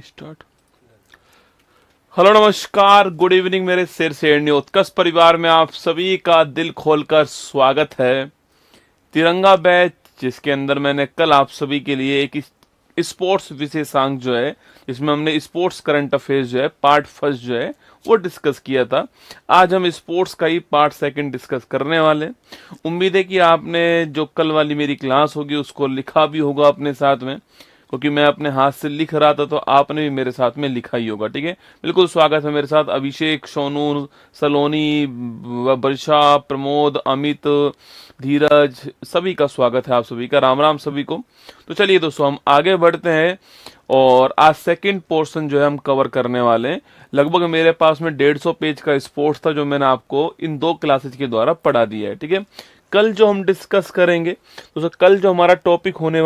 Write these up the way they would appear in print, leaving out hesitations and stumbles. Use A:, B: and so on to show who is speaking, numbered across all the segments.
A: Start. Hello नमस्कार, good evening मेरे शेर शेरनी उत्कर्ष परिवार में आप सभी का दिल खोलकर स्वागत है। तिरंगा बैच जिसके अंदर मैंने कल आप सभी के लिए एक स्पोर्ट्स विशेषांक जो है, जिसमें हमने स्पोर्ट्स करंट अफेयर्स जो है पार्ट फर्स्ट जो है वो डिस्कस किया था। आज हम स्पोर्ट्स का ही पार्ट सेकंड डिस्कस करने वाले। उम्मीद है कि आपने जो कल वाली मेरी क्लास होगी उसको लिखा भी होगा अपने साथ में, क्योंकि मैं अपने हाथ से लिख रहा था तो आपने भी मेरे साथ में लिखा ही होगा। ठीक है, बिल्कुल स्वागत है मेरे साथ अभिषेक, सोनू, सलोनी, वर्षा, प्रमोद, अमित, धीरज, सभी का स्वागत है। आप सभी का राम राम सभी को। तो चलिए दोस्तों हम आगे बढ़ते हैं और आज सेकंड पोर्शन जो है हम कवर करने वाले हैं। लगभग मेरे पास में 150 पेज का स्पोर्ट्स था जो मैंने आपको इन 2 क्लासेज के द्वारा पढ़ा दिया है। ठीक है, कल जो हम डिस्कस करेंगे तो कल जो हमारा टॉपिक होने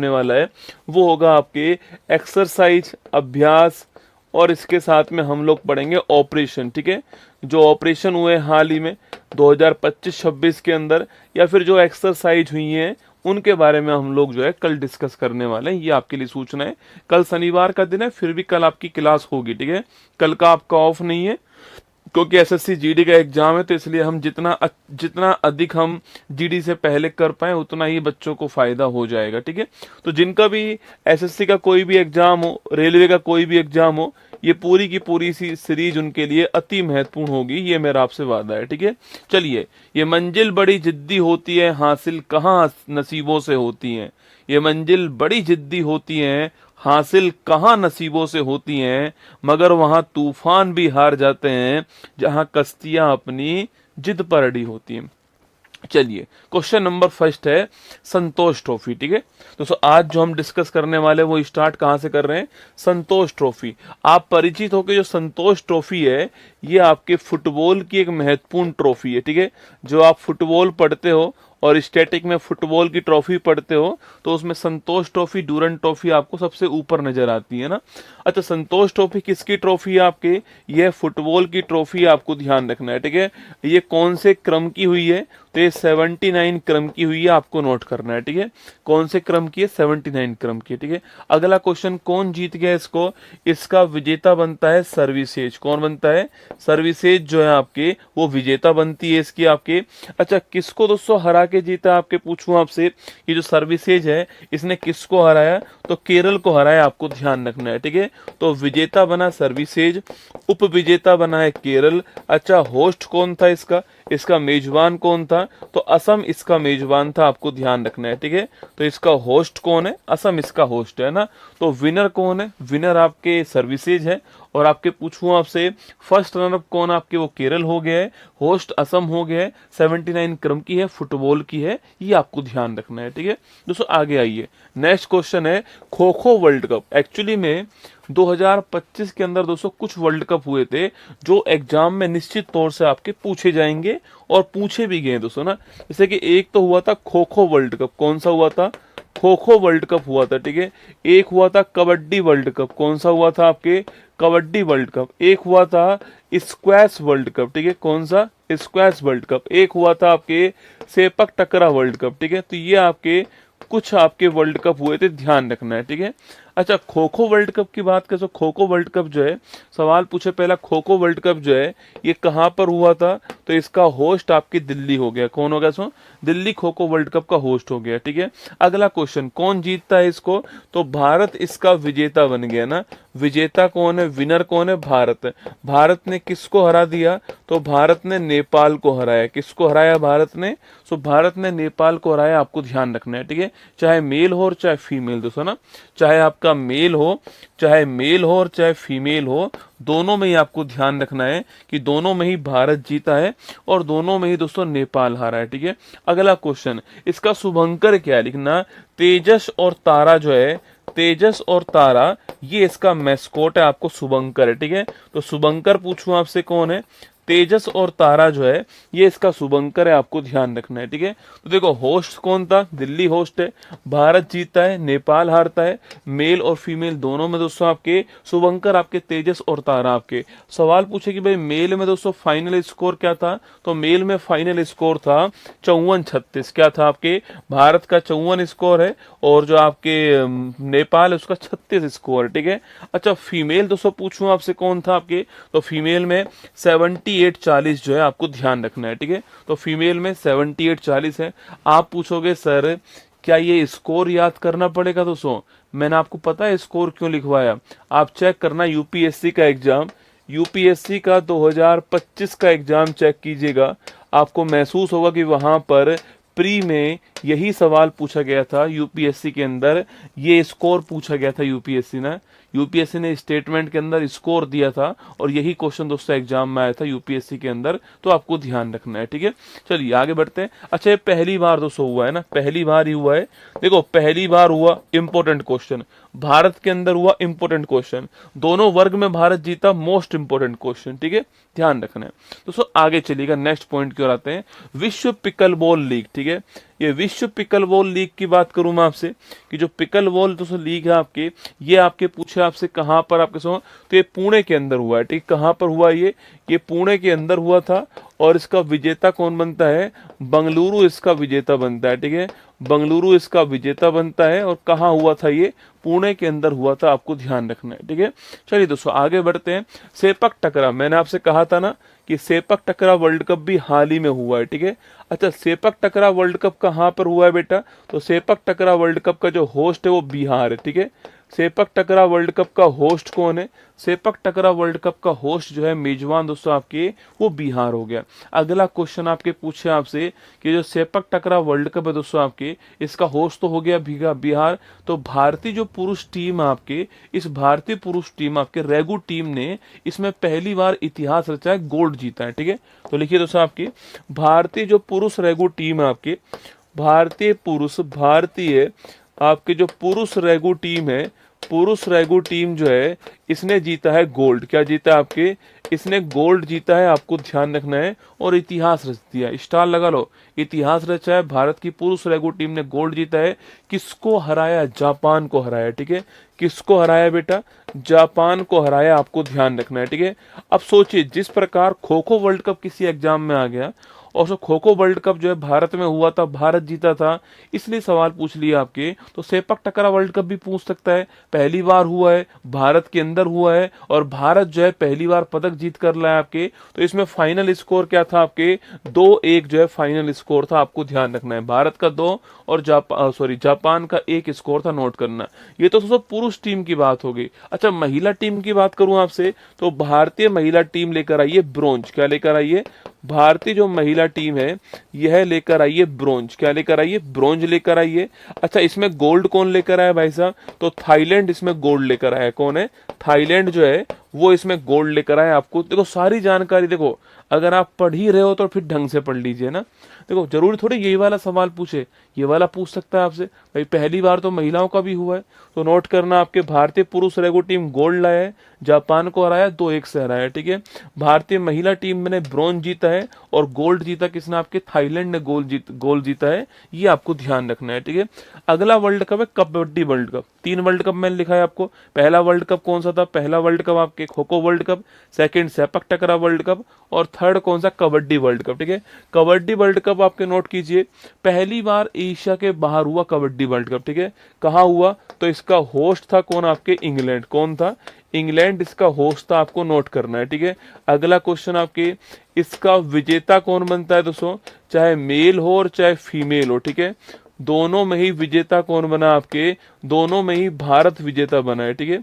A: वाला है, वो होगा आपके एक्सरसाइज, अभ्यास, और इसके साथ में हम लोग पढ़ेंगे ऑपरेशन। ठीक है, जो ऑपरेशन हुए हाल ही में 2025-26 के अंदर, या फिर जो एक्सरसाइज हुई हैं उनके बारे में हम लोग जो है कल डिस्कस करने वाले हैं। ये आपके लिए सूचना है। कल शनिवार का दिन है, फिर भी कल आपकी क्लास होगी। ठीक है, कल का आपका ऑफ नहीं है क्योंकि एसएससी जीडी का एग्जाम है, तो इसलिए हम जितना अधिक हम जीडी से पहले कर पाए उतना ही बच्चों को फायदा हो जाएगा। ठीक है, तो जिनका भी एसएससी का कोई भी एग्जाम हो, रेलवे का कोई भी एग्जाम हो, ये पूरी की पूरी सी सीरीज उनके लिए अति महत्वपूर्ण होगी, ये मेरा आपसे वादा है। ठीक है, चलिए। ये मंजिल बड़ी जिद्दी होती है, हासिल कहाँ नसीबों से होती है। ये मंजिल बड़ी जिद्दी होती है, हासिल कहाँ नसीबों से होती हैं, मगर वहां तूफान भी हार जाते हैं जहां कश्तियां अपनी जिद पर अड़ी होती हैं। चलिए, क्वेश्चन नंबर फर्स्ट है संतोष ट्रॉफी। ठीक है दोस्तों, आज जो हम डिस्कस करने वाले वो स्टार्ट कहां से कर रहे हैं, संतोष ट्रॉफी। आप परिचित हो कि जो संतोष ट्रॉफी है ये आपके फुटबॉल की एक महत्वपूर्ण ट्रॉफी है। ठीक है, जो आप फुटबॉल पढ़ते हो और स्टैटिक में फुटबॉल की ट्रॉफी पढ़ते हो तो उसमें संतोष ट्रॉफी, डूरंड ट्रॉफी आपको सबसे ऊपर नजर आती है ना। अच्छा, संतोष ट्रॉफी किसकी ट्रॉफी है आपके, यह फुटबॉल की ट्रॉफी, आपको ध्यान रखना है। ठीक है, ये कौन से क्रम की हुई है, तो ये 79 क्रम की हुई है, आपको नोट करना है। ठीक है, कौन से क्रम की है, 79 क्रम की। ठीक है, अगला क्वेश्चन, कौन जीत गया इसको, इसका विजेता बनता है सर्विसेज। कौन बनता है, सर्विसेज जो है आपके वो विजेता बनती है इसकी आपके। अच्छा, किसको दोस्तों हरा के जीता, आपके पूछूं आपसे, ये जो सर्विसेज है इसने किसको हराया, तो केरल को हराया, आपको ध्यान रखना है। ठीक है, तो विजेता बना सर्विसेज, उप विजेता बना है केरल। अच्छा, होस्ट कौन था इसका मेजबान कौन था, तो असम इसका मेजबान था, आपको ध्यान रखना है। ठीक है, तो इसका होस्ट कौन है, असम इसका होस्ट है ना। तो विनर कौन है, विनर आपके सर्विसेज है। और आपके पूछूं आपसे, फर्स्ट रनअप कौन आपके, वो केरल हो गया है, होस्ट असम हो गया है, 79 क्रम की है, फुटबॉल की है, ये आपको ध्यान रखना है। ठीक है दोस्तों, आगे आइए। नेक्स्ट क्वेश्चन है kho kho world cup. Actually में 2025 के अंदर दोस्तों कुछ वर्ल्ड कप हुए थे जो एग्जाम में निश्चित तौर से आपके पूछे जाएंगे और पूछे भी गए दोस्तों ना। जैसे कि एक तो हुआ था खो खो वर्ल्ड कप। कौन सा हुआ था, खो खो वर्ल्ड कप हुआ था। ठीक है, एक हुआ था कबड्डी वर्ल्ड कप। कौन सा हुआ था आपके, कबड्डी वर्ल्ड कप। एक हुआ था स्क्वैश वर्ल्ड कप। ठीक है, कौन सा, स्क्वैश वर्ल्ड कप। एक हुआ था आपके सेपक टकरा वर्ल्ड कप। ठीक है, तो ये आपके कुछ आपके वर्ल्ड कप हुए थे, ध्यान रखना है। ठीक है, अच्छा, खो खो वर्ल्ड कप की बात करें तो खो खो वर्ल्ड कप जो है, सवाल पूछे पहला, खो खो वर्ल्ड कप जो है ये कहां पर हुआ था, तो इसका होस्ट आपकी दिल्ली हो गया। कौन हो गया, सो दिल्ली खो खो वर्ल्ड कप का होस्ट हो गया। ठीक है, अगला क्वेश्चन, कौन जीतता है इसको, तो भारत इसका विजेता बन गया ना। विजेता कौन है, विनर कौन है, भारत। भारत ने किसको हरा दिया, तो भारत ने नेपाल को हराया। किसको हराया, भारत ने, सो भारत ने नेपाल को हराया, आपको ध्यान रखना है। ठीक है, चाहे मेल हो और चाहे फीमेल दोस्तों ना, चाहे आपका मेल हो और चाहे फीमेल हो, दोनों में ही आपको ध्यान रखना है कि दोनों में ही भारत जीता है और दोनों में ही दोस्तों नेपाल हारा है। ठीक है, अगला क्वेश्चन, इसका शुभंकर क्या है लिखना, तेजस और तारा जो है, तेजस और तारा ये इसका मैस्कोट है, आपको शुभंकर है। ठीक है, तो शुभंकर पूछूं आपसे कौन है, तेजस और तारा जो है ये इसका शुभंकर है, आपको ध्यान रखना है। ठीक है, तो देखो होस्ट कौन था, दिल्ली होस्ट है, भारत जीता है, नेपाल हारता है, मेल और फीमेल दोनों में दोस्तों आपके शुभंकर आपके तेजस और तारा। आपके सवाल पूछे कि भाई मेल में दोस्तों फाइनल स्कोर क्या था, तो मेल में फाइनल स्कोर था 54-36। क्या था आपके, भारत का 54 स्कोर है और जो आपके नेपाल है उसका 36 स्कोर। ठीक है, अच्छा फीमेल दोस्तों पूछूं आपसे कौन था आपके, तो फीमेल में 78-40 जो है आपको ध्यान रखना है। ठीक है, तो फीमेल में 78-40 है। आप पूछोगे सर क्या ये स्कोर याद करना पड़ेगा दोस्तों, मैंने आपको पता है स्कोर क्यों लिखवाया, आप चेक करना यूपीएससी का एग्जाम, यूपीएससी का 2025 का एग्जाम चेक कीजिएगा, आपको महसूस होगा कि वहां पर प्री में यही सवाल पूछा गया था यूपीएससी के अंदर, ये स्कोर पूछा गया था यूपीएससी ने स्टेटमेंट के अंदर स्कोर दिया था और यही क्वेश्चन दोस्तों एग्जाम में आया था यूपीएससी के अंदर, तो आपको ध्यान रखना है। ठीक है, चलिए आगे बढ़ते हैं। अच्छा ये पहली बार दोस्तों हुआ है ना, पहली बार ही हुआ है, देखो पहली बार हुआ, इंपॉर्टेंट क्वेश्चन भारत के अंदर हुआ, इंपॉर्टेंट क्वेश्चन, दोनों वर्ग में भारत जीता, मोस्ट इंपॉर्टेंट क्वेश्चन। ठीक है, ध्यान रखना है दोस्तों। आगे चलिएगा, नेक्स्ट पॉइंट की ओर आते हैं, विश्व पिकल बॉल लीग। ठीक है, ये विश्व पिकल बॉल लीग की बात करूं मैं आपसे कि जो पिकल बॉल दोस्तों लीग है आपके, ये आपके पूछे आपसे कहां पर आपके सो, तो ये पुणे के अंदर हुआ है। ठीक, कहां पर हुआ ये पुणे के अंदर हुआ था और इसका विजेता कौन बनता है, बंगलुरु इसका विजेता बनता है। ठीक है, बंगलुरु इसका विजेता बनता है और कहाँ हुआ था, ये पुणे के अंदर हुआ था, आपको ध्यान रखना है। ठीक है, चलिए दोस्तों आगे बढ़ते हैं। सेपक टकरा, मैंने आपसे कहा था ना कि सेपक टकरा वर्ल्ड कप भी हाल ही में हुआ है। ठीक है, अच्छा सेपक टकरा वर्ल्ड कप कहाँ पर हुआ है बेटा, तो सेपक टकरा वर्ल्ड कप का जो होस्ट है वो बिहार है। ठीक है, सेपक टकरा वर्ल्ड कप का होस्ट कौन है, सेपक टकरा वर्ल्ड कप का होस्ट जो है मेजबान दोस्तों आपके वो बिहार हो गया। अगला क्वेश्चन आपके पूछे आपसे कि जो सेपक टकरा वर्ल्ड कप है दोस्तों आपके, इसका होस्ट तो हो गया बिहार, तो भारतीय जो पुरुष टीम आपके, इस भारतीय पुरुष टीम आपके रेगू टीम ने इसमें पहली बार इतिहास रचा है, गोल्ड जीता है। ठीक है, तो लिखिए दोस्तों आपकी भारतीय जो पुरुष रेगू टीम है आपके, भारतीय आपके जो पुरुष रेगू टीम है, पुरुष रेगू टीम जो है इसने जीता है गोल्ड। क्या जीता है आपके, इसने गोल्ड जीता है, आपको ध्यान रखना है, और इतिहास रच दिया, स्टार लगा लो, इतिहास रचा है, भारत की पुरुष रेगू टीम ने गोल्ड जीता है। किसको हराया, जापान को हराया। ठीक है, किसको हराया बेटा, जापान को हराया, आपको ध्यान रखना है। ठीक है, अब सोचिए जिस प्रकार खो खो वर्ल्ड कप किसी एग्जाम में आ गया और सो खो खो वर्ल्ड कप जो है भारत में हुआ था, भारत जीता था, इसलिए सवाल पूछ लिया आपके, तो सेपक टकरा वर्ल्ड कप भी पूछ सकता है, पहली बार हुआ है, भारत के अंदर हुआ है और भारत जो है पहली बार पदक जीत कर लाया आपके, तो इसमें फाइनल स्कोर क्या था आपके, 2-1 जो है फाइनल स्कोर था, आपको ध्यान रखना है, भारत का 2 और जापान का 1 स्कोर था, नोट करना। ये तो सब पुरुष टीम की बात हो गई। अच्छा महिला टीम की बात करूं आपसे, तो भारतीय महिला टीम लेकर आई है ब्रोंज। क्या लेकर आई है, भारतीय जो महिला टीम है यह लेकर आई है ब्रोंज। क्या लेकर आई है, ब्रोंज लेकर आई है। अच्छा इसमें गोल्ड कौन लेकर आया भाई साहब, तो थाईलैंड इसमें गोल्ड लेकर आया। कौन है, थाईलैंड जो है वो इसमें गोल्ड लेकर आया। आपको देखो सारी जानकारी, देखो अगर आप पढ़ ही रहे हो तो फिर ढंग से पढ़ लीजिए ना, देखो जरूरी थोड़ी यही वाला सवाल पूछे, ये वाला पूछ सकता है आपसे, भाई पहली बार तो महिलाओं का भी हुआ है, तो नोट करना आपके भारतीय पुरुष रेगो टीम गोल्ड लाया है, जापान को हराया, 2-1 से हराया। ठीक है, भारतीय महिला टीम ने ब्रॉन्ज जीता है और गोल्ड जीता किसने, आपके थाईलैंड ने गोल्ड जीता है, ये आपको ध्यान रखना है। ठीक है, अगला वर्ल्ड कप है kabaddi world cup. 3 world cup मैंने लिखा है आपको, पहला वर्ल्ड कप कौन सा था, पहला वर्ल्ड कप आपके kho kho world cup, second sepak टकरा वर्ल्ड कप और थर्ड कौन सा, कबड्डी वर्ल्ड कप। ठीक है, कबड्डी वर्ल्ड कप आपके नोट कीजिए, पहली बार एशिया के बाहर हुआ कबड्डी वर्ल्ड कप। ठीक है, कहाँ हुआ, तो इसका होस्ट था कौन, आपके इंग्लैंड। कौन था, इंग्लैंड इसका होस्ट था, आपको नोट करना है। ठीक है, अगला क्वेश्चन आपके, इसका विजेता कौन बनता है दोस्तों, चाहे मेल हो और चाहे फीमेल हो। ठीक है, दोनों में ही विजेता कौन बना, आपके दोनों में ही भारत विजेता बना है। ठीक है,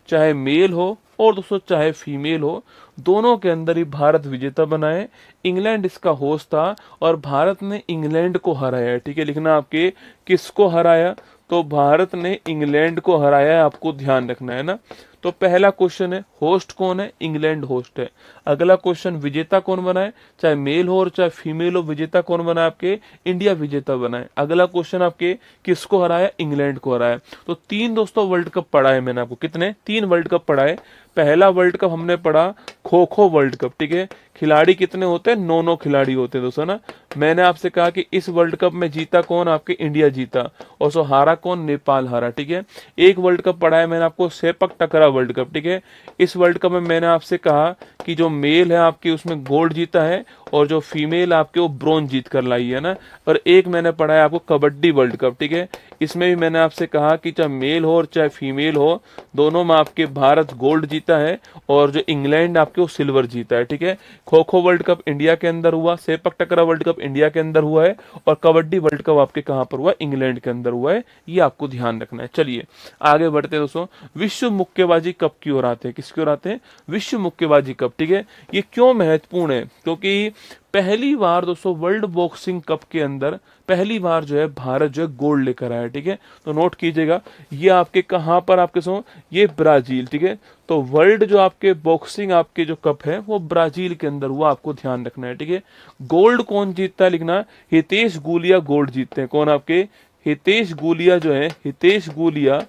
A: चाहे मेल हो और दोस्तों चाहे फीमेल हो, दोनों के अंदर ही भारत विजेता बना है। इंग्लैंड इसका होस्ट था और भारत ने इंग्लैंड को हराया है। ठीक है, लिखना आपके किसको हराया, तो भारत ने इंग्लैंड को हराया है, आपको ध्यान रखना है ना। तो पहला क्वेश्चन है होस्ट कौन है, इंग्लैंड होस्ट है। अगला क्वेश्चन विजेता कौन बना है, चाहे मेल हो और चाहे फीमेल हो, विजेता कौन बना है, आपके इंडिया विजेता बना है। अगला क्वेश्चन आपके किसको हराया, इंग्लैंड को हराया। तो 3 दोस्तों वर्ल्ड कप पढ़ा है मैंने आपको, कितने, 3 वर्ल्ड कप पढ़ा है। पहला वर्ल्ड कप हमने पढ़ा खो खो वर्ल्ड कप, ठीक है। खिलाड़ी कितने होते हैं, 9 खिलाड़ी होते हैं दोस्तों ना। मैंने आपसे कहा कि इस वर्ल्ड कप में जीता कौन, आपके इंडिया जीता, और सो हारा कौन, नेपाल हारा, ठीक है। एक वर्ल्ड कप पढ़ा है मैंने आपको सेपक टकरा वर्ल्ड कप, ठीक है। इस वर्ल्ड कप में मैंने आपसे कहा कि जो मेल है आपके उसमें गोल्ड जीता है और जो फीमेल आपके वो ब्रोंज जीत कर लाई है ना। और एक मैंने पढ़ा है आपको कबड्डी वर्ल्ड कप, ठीक है। इसमें भी मैंने आपसे कहा कि चाहे मेल हो और चाहे फीमेल हो, दोनों में आपके भारत गोल्ड जीता है और जो इंग्लैंड आपके वो सिल्वर जीता है, ठीक है। Kho kho world cup India के अंदर हुआ, सेपक टकरा वर्ल्ड कप इंडिया के अंदर हुआ है, और कबड्डी वर्ल्ड कप आपके कहां पर हुआ, इंग्लैंड के अंदर हुआ है। ये आपको ध्यान रखना है। चलिए आगे बढ़ते हैं दोस्तों। विश्व मुक्केबाजी कप की ओर आते हैं, किसकी ओर आते हैं, विश्व मुक्केबाजी कप, ठीक है। ये क्यों महत्वपूर्ण है, क्योंकि पहली बार दोस्तों वर्ल्ड बॉक्सिंग कप के अंदर पहली बार जो है भारत जो है गोल्ड लेकर आया, ठीक है। तो नोट कीजिएगा, ये आपके कहां पर आपके सो, ये ब्राजील, ठीक है। तो वर्ल्ड जो आपके बॉक्सिंग आपके जो कप है वो ब्राजील के अंदर हुआ, आपको ध्यान रखना है, ठीक है। गोल्ड कौन जीतता है लिखना, हितेश गुलिया गोल्ड जीतते हैं। कौन, आपके हितेश गुलिया जो है, हितेश गुलिया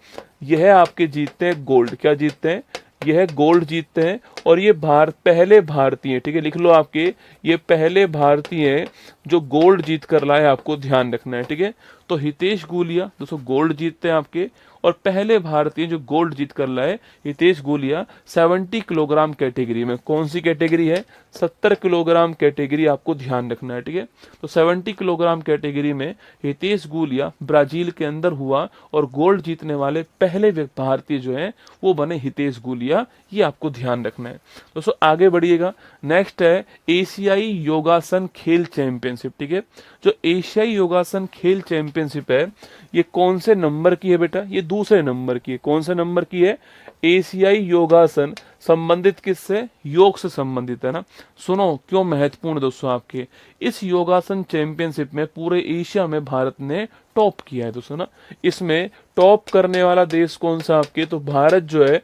A: यह आपके जीतते हैं गोल्ड। क्या जीतते हैं, यह गोल्ड जीतते हैं। और ये पहले भारतीय, ठीक है, लिख लो आपके, ये पहले भारतीय जो गोल्ड जीत कर लाए, आपको ध्यान रखना है, ठीक है। तो हितेश गुलिया दोस्तों गोल्ड जीतते हैं आपके, और पहले भारतीय जो गोल्ड जीत कर लाए हितेश गुलिया 70 किलोग्राम कैटेगरी में। कौन सी कैटेगरी है, 70 किलोग्राम कैटेगरी, आपको ध्यान रखना है, ठीक है। तो 70 किलोग्राम कैटेगरी में हितेश गुलिया ब्राजील के अंदर हुआ और गोल्ड जीतने वाले पहले भारतीय जो है वो बने हितेश गुलिया। ये आपको ध्यान रखना है दोस्तों। आगे बढ़िएगा, नेक्स्ट है एशियाई योगासन खेल चैंपियनशिप, ठीक है। जो एशियाई योगासन खेल चैंपियनशिप है ये कौन से नंबर की है बेटा, ये दूसरे नंबर की है। कौन से नंबर की है, एशियाई योगासन, संबंधित किससे, योग से संबंधित है ना। सुनो क्यों महत्वपूर्ण दोस्तों, आपके इस योगासन चैंपियनशिप में पूरे एशिया में भारत ने टॉप किया है दोस्तों ना। इसमें टॉप करने वाला देश कौन सा आपके, तो भारत जो है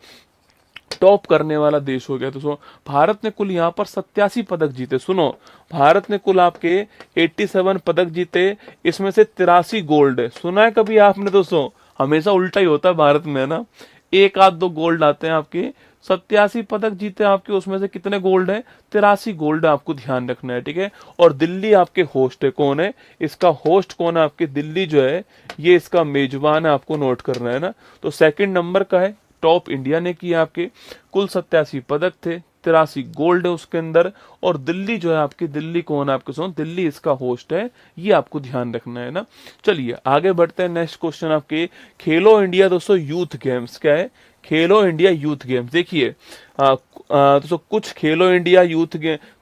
A: टॉप करने वाला देश हो गया दोस्तों। भारत ने कुल यहाँ पर 87 पदक जीते। सुनो, भारत ने कुल आपके 87 पदक जीते, इसमें से 83 गोल्ड है। सुना है कभी आपने दोस्तों, हमेशा उल्टा ही होता है भारत में ना, एक आध दो गोल्ड आते हैं आपके। 87 पदक जीते आपके, उसमें से कितने गोल्ड है, 83 गोल्ड, आपको ध्यान रखना है, ठीक है। और दिल्ली आपके होस्ट है, कौन है इसका होस्ट, कौन है आपके, दिल्ली जो है ये इसका मेजबान है, आपको नोट करना है ना। तो सेकंड नंबर का है, टॉप इंडिया ने किया, आपके कुल 87 पदक थे, 83 गोल्ड है उसके अंदर। और दिल्ली जो है आपकी, दिल्ली कौन है आपके सुन, दिल्ली इसका होस्ट है, ये आपको ध्यान रखना है ना। चलिए आगे बढ़ते हैं, नेक्स्ट क्वेश्चन आपके खेलो इंडिया दोस्तों यूथ गेम्स, क्या है, खेलो इंडिया यूथ गेम्स। देखिए दोस्तों कुछ खेलो इंडिया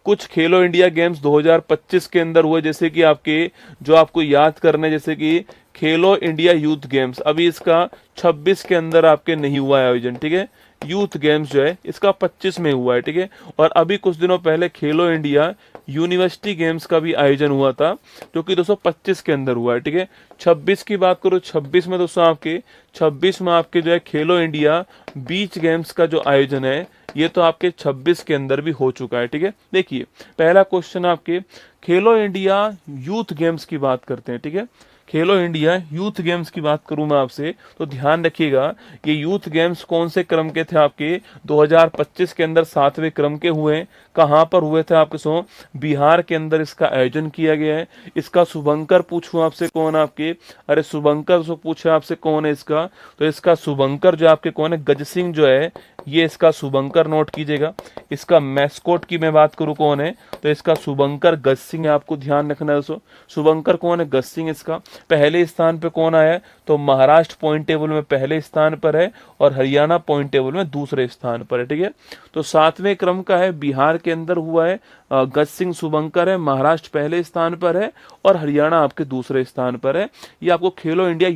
A: कुछ खेलो इंडिया गेम्स 2025 के अंदर हुए, जैसे कि आपके जो आपको याद करने, जैसे कि खेलो इंडिया यूथ गेम्स अभी इसका 26 के अंदर आपके नहीं हुआ है आयोजन, ठीक है। यूथ गेम्स जो है इसका 25 में हुआ है, ठीक है। और अभी कुछ दिनों पहले खेलो इंडिया यूनिवर्सिटी गेम्स का भी आयोजन हुआ था, जो कि 225 के अंदर हुआ है, ठीक है। 26 की बात करो, 26 में दोस्तों आपके 26 में आपके जो है खेलो इंडिया बीच गेम्स का जो आयोजन है ये तो आपके 26 के अंदर भी हो चुका है, ठीक है। देखिए पहला क्वेश्चन आपके खेलो इंडिया यूथ गेम्स की बात करते हैं, ठीक है। खेलो इंडिया यूथ गेम्स की बात करूं मैं आपसे, तो ध्यान रखिएगा ये यूथ गेम्स कौन से क्रम के थे आपके, 2025 के अंदर 7वें क्रम के हुए। कहां पर हुए थे आपके सो, बिहार के अंदर इसका आयोजन किया गया है। इसका शुभंकर पूछूं आपसे, कौन आपके, अरे शुभंकर सो पूछे आपसे कौन है इसका, तो इसका शुभंकर जो आपके कौन है, गज सिंह जो है ये इसका शुभंकर, नोट कीजिएगा। इसका मैस्कोट की मैं बात करूं कौन है, तो इसका शुभंकर गज सिंह है, आपको ध्यान रखना है दोस्तों। शुभंकर कौन है, गज सिंह। इसका पहले स्थान पे कौन आया है, तो महाराष्ट्र पॉइंट टेबल में पहले स्थान पर है और हरियाणा पॉइंट टेबल में दूसरे स्थान पर है, ठीक है। तो 7वें क्रम का है, बिहार के अंदर हुआ है, गज सिंह शुभंकर है, महाराष्ट्र पहले स्थान पर है और हरियाणा आपके दूसरे स्थान पर है। ये आपको खेलो इंडिया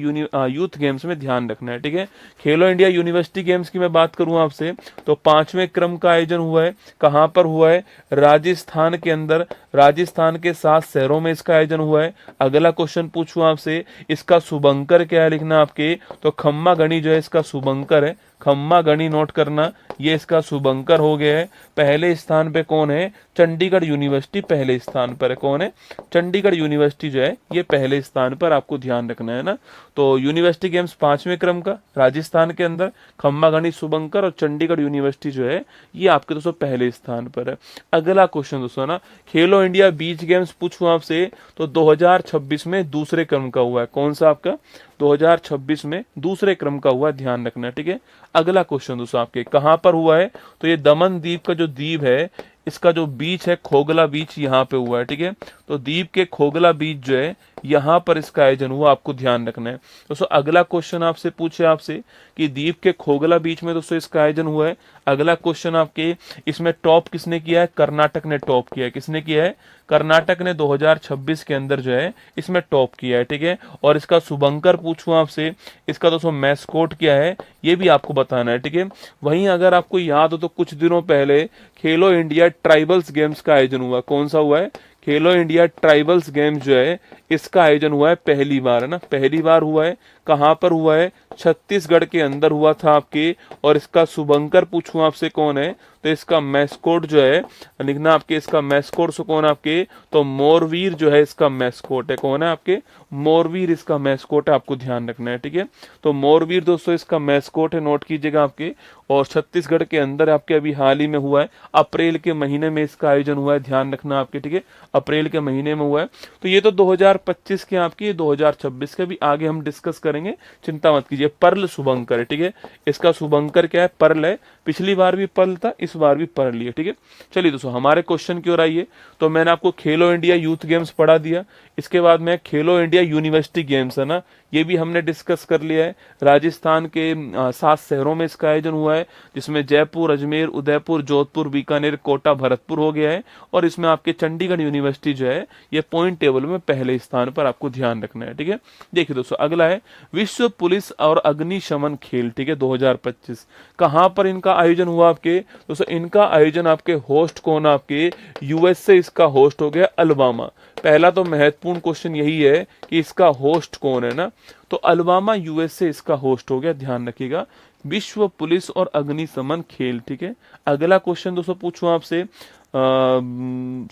A: यूथ गेम्स में ध्यान रखना है, ठीक है। खेलो इंडिया यूनिवर्सिटी गेम्स की मैं बात करूं आपसे, तो 5वें क्रम का आयोजन हुआ है। कहां पर हुआ है, राजस्थान के अंदर, राजस्थान के 7 शहरों में इसका आयोजन हुआ है। अगला क्वेश्चन पूछूं आपसे, इसका शुभंकर क्या है लिखना आपके, तो खम्मा गणी जो है इसका शुभंकर है। खम्मा गणी नोट करना, ये इसका शुभंकर हो गया है। पहले स्थान पे कौन है? चंडीगढ़ यूनिवर्सिटी पहले स्थान पर है। कौन है? चंडीगढ़ यूनिवर्सिटी जो है ये पहले स्थान पर, आपको ध्यान रखना है ना। तो यूनिवर्सिटी गेम्स 5वें क्रम का राजस्थान के अंदर, खम्मा गणी शुभंकर और चंडीगढ़ यूनिवर्सिटी जो है ये आपके दोस्तों पहले स्थान पर है। अगला क्वेश्चन दोस्तों ना, खेलो इंडिया बीच गेम्स पूछूं आपसे तो 2026 में दूसरे क्रम का हुआ है। कौन सा आपका? 2026 में दूसरे क्रम का हुआ, ध्यान रखना है, ठीक है। अगला क्वेश्चन दोस्तों आपके कहां पर हुआ है? तो ये दमन द्वीप का जो द्वीप है इसका जो बीच है खोगला बीच, यहाँ पे हुआ है, ठीक है। तो द्वीप के खोगला बीच जो है यहाँ पर इसका आयोजन हुआ, आपको ध्यान रखना है दोस्तों। अगला क्वेश्चन आपसे पूछे आपसे कि द्वीप के खोगला बीच में दोस्तों इसका आयोजन हुआ है। अगला क्वेश्चन आपके, इसमें टॉप किसने किया है? कर्नाटक ने टॉप किया है। किसने किया है? कर्नाटक ने 2026 के अंदर जो है इसमें टॉप किया है, ठीक है। और इसका शुभंकर पूछूं आपसे, इसका दोस्तों मैस्कोट क्या है ये भी आपको बताना है, ठीक है। वहीं अगर आपको याद हो तो कुछ दिनों पहले खेलो इंडिया ट्राइबल्स गेम्स का आयोजन हुआ। कौन सा हुआ है? खेलो इंडिया ट्राइबल्स गेम्स जो है इसका आयोजन हुआ है पहली बार, है ना, पहली बार हुआ है। कहां पर हुआ है? छत्तीसगढ़ के अंदर हुआ था आपके। और इसका शुभंकर पूछूं आपसे कौन है? तो इसका मैस्कोट जो है लिखना आपके, इसका मैस्कोट से कौन आपके? तो मोरवीर जो है इसका मैस्कोट है। कौन है आपके? मोरवीर इसका मैस्कोट है, आपको ध्यान रखना है, ठीक है। तो मोरवीर दोस्तों इसका मैस्कोट है, नोट कीजिएगा आपके। और छत्तीसगढ़ के अंदर आपके अभी हाल ही में हुआ है, अप्रैल के महीने में इसका आयोजन हुआ है, ध्यान रखना आपके, ठीक है। अप्रैल के महीने में हुआ है। तो ये तो 2025 के आपकी, 2026 के भी आगे हम डिस्कस करेंगे, चिंता मत कीजिए। पर्ल शुभंकर है, ठीक है। इसका शुभंकर क्या है? पर्ल है। पिछली बार भी पर्ल था, इस बार भी पर्ल है, ठीक है। चलिए दोस्तों हमारे क्वेश्चन की ओर आइए। तो मैंने आपको खेलो इंडिया यूथ गेम्स पढ़ा दिया, इसके बाद में खेलो इंडिया यूनिवर्सिटी गेम्स है ना, ये भी हमने डिस्कस कर लिया है। राजस्थान के 7 शहरों में इसका आयोजन हुआ है, जिसमें जयपुर, अजमेर, उदयपुर, जोधपुर, बीकानेर, कोटा, भरतपुर हो गया है। और इसमें आपके चंडीगढ़ यूनिवर्सिटी जो है ये पॉइंट टेबल में पहले स्थान पर, आपको ध्यान रखना है, ठीक है। देखिए दोस्तों अगला है विश्व पुलिस और अग्निशमन खेल, ठीक है, 2025 कहां पर इनका आयोजन हुआ आपके? दोस्तों इनका आयोजन आपके होस्ट कौन आपके? यूएस से इसका होस्ट हो गया अलबामा। पहला तो महत्वपूर्ण क्वेश्चन यही है कि इसका होस्ट कौन है ना, तो अलबामा यूएस से इसका होस्ट हो गया, ध्यान रखिएगा। विश्व पुलिस और अग्निशमन खेल, ठीक है। अगला क्वेश्चन दोस्तों पूछूं आपसे,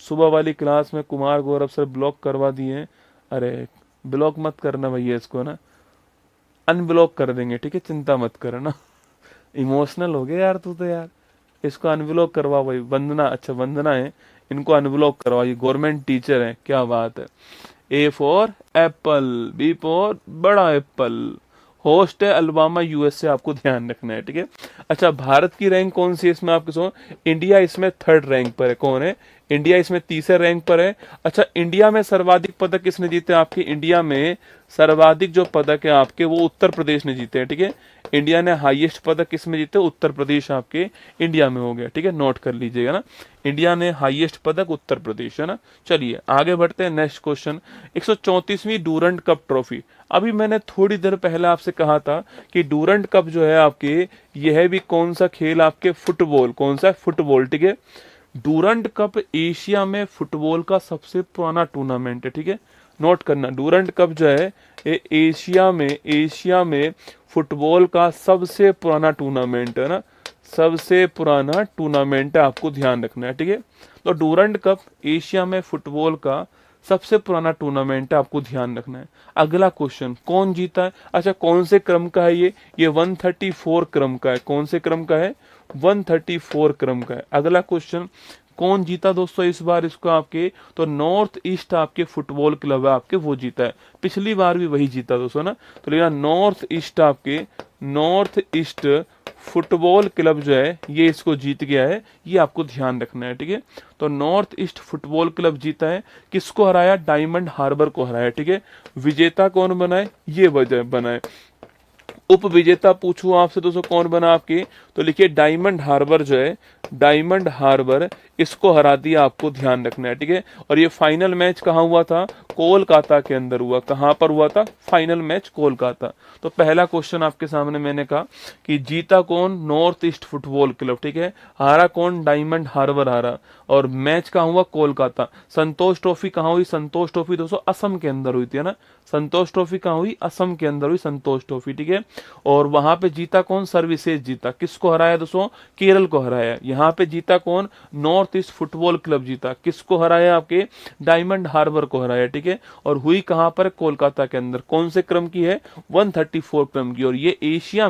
A: सुबह वाली क्लास में कुमार गौरव सर ब्लॉक करवा दिए। अरे ब्लॉक मत करना भैया, इसको ना अनब्लॉक कर देंगे, ठीक है, चिंता मत करना। इमोशनल हो गया यार तू तो यार, इसको अनब्लॉक करवा भाई। वंदना, अच्छा वंदना है, इनको अनब्लॉक करवा, ये गवर्नमेंट टीचर है, क्या बात है। A for apple, B for बड़ा एप्पल। होस्ट है अलबामा यूएसए, आपको ध्यान रखना है, ठीक है। अच्छा भारत की रैंक कौन सी है इसमें आपके सो? इंडिया इसमें 3rd रैंक पर है। कौन है? इंडिया इसमें 3रे रैंक पर है। अच्छा इंडिया में सर्वाधिक पदक किसने जीते आपके? इंडिया में सर्वाधिक जो पदक है आपके वो उत्तर प्रदेश ने जीते हैं, ठीक है। इंडिया ने हाईएस्ट पदक किसमें जीते? उत्तर प्रदेश आपके इंडिया में हो गया, ठीक है, नोट कर लीजिएगा ना। इंडिया ने हाईएस्ट पदक उत्तर प्रदेश, है ना। चलिए आगे बढ़ते हैं, नेक्स्ट क्वेश्चन। 134वीं डूरंट कप ट्रॉफी। अभी मैंने थोड़ी देर पहले आपसे कहा था कि डूरंट कप जो है आपके, यह भी कौन सा खेल आपके? फुटबॉल। कौन सा? फुटबॉल, ठीक है। डूरंट कप एशिया में फुटबॉल का सबसे पुराना टूर्नामेंट है, ठीक है, नोट करना। डूरंट कप जो है ये एशिया में फुटबॉल का सबसे पुराना टूर्नामेंट है ना, सबसे पुराना टूर्नामेंट है, आपको ध्यान रखना है, ठीक है। तो डूरंट कप एशिया में फुटबॉल का सबसे पुराना टूर्नामेंट है, आपको ध्यान रखना है। अगला क्वेश्चन, कौन जीता है? अच्छा कौन से क्रम का है ये 134 क्रम का है। कौन से क्रम का है? 134 क्रम का है। अगला क्वेश्चन, कौन जीता दोस्तों इस बार इसको आपके? तो नॉर्थ ईस्ट आपके फुटबॉल क्लब है आपके, वो जीता है। पिछली बार भी वही जीता दोस्तों ना, तो लेना नॉर्थ ईस्ट आपके, नॉर्थ ईस्ट फुटबॉल क्लब जो है ये इसको जीत गया है, ये आपको ध्यान रखना है, ठीक है। तो नॉर्थ ईस्ट फुटबॉल क्लब जीता है। किसको हराया? डायमंड हार्बर को हराया, ठीक है। विजेता कौन बना है? ये वजह बना है। उप विजेता पूछूं आपसे दोस्तों कौन बना आपके? तो लिखिए डायमंड हार्बर जो है, डायमंड हार्बर इसको हरा दिया, आपको ध्यान रखना है, ठीक है। और ये फाइनल मैच कहाँ हुआ था? कोलकाता के अंदर हुआ। कहां पर हुआ था? Final match Kolkata. तो पहला क्वेश्चन आपके सामने मैंने कहा कि जीता कौन? नॉर्थ ईस्ट फुटबॉल क्लब, ठीक है। हारा कौन? डायमंड हार्बर हारा। और मैच कहाँ हुआ? कोलकाता। संतोष ट्रॉफी कहाँ हुई? संतोष ट्रॉफी दोस्तों असम के अंदर हुई थी, है ना। संतोष ट्रॉफी कहाँ हुई? असम के अंदर हुई संतोष ट्रॉफी, ठीक है। और वहां पे जीता कौन? सर्विसेज जीता। किसको हराया दोस्तों? केरल को हराया। यहाँ पे जीता कौन? नॉर्थ ईस्ट फुटबॉल क्लब जीता। किसको हराया? आपके डायमंड हार्बर को हराया, ठीक है। और हुई कहां पर? कोलकाता के अंदर। कौन से क्रम की है? 134 क्रम की। और ये एशिया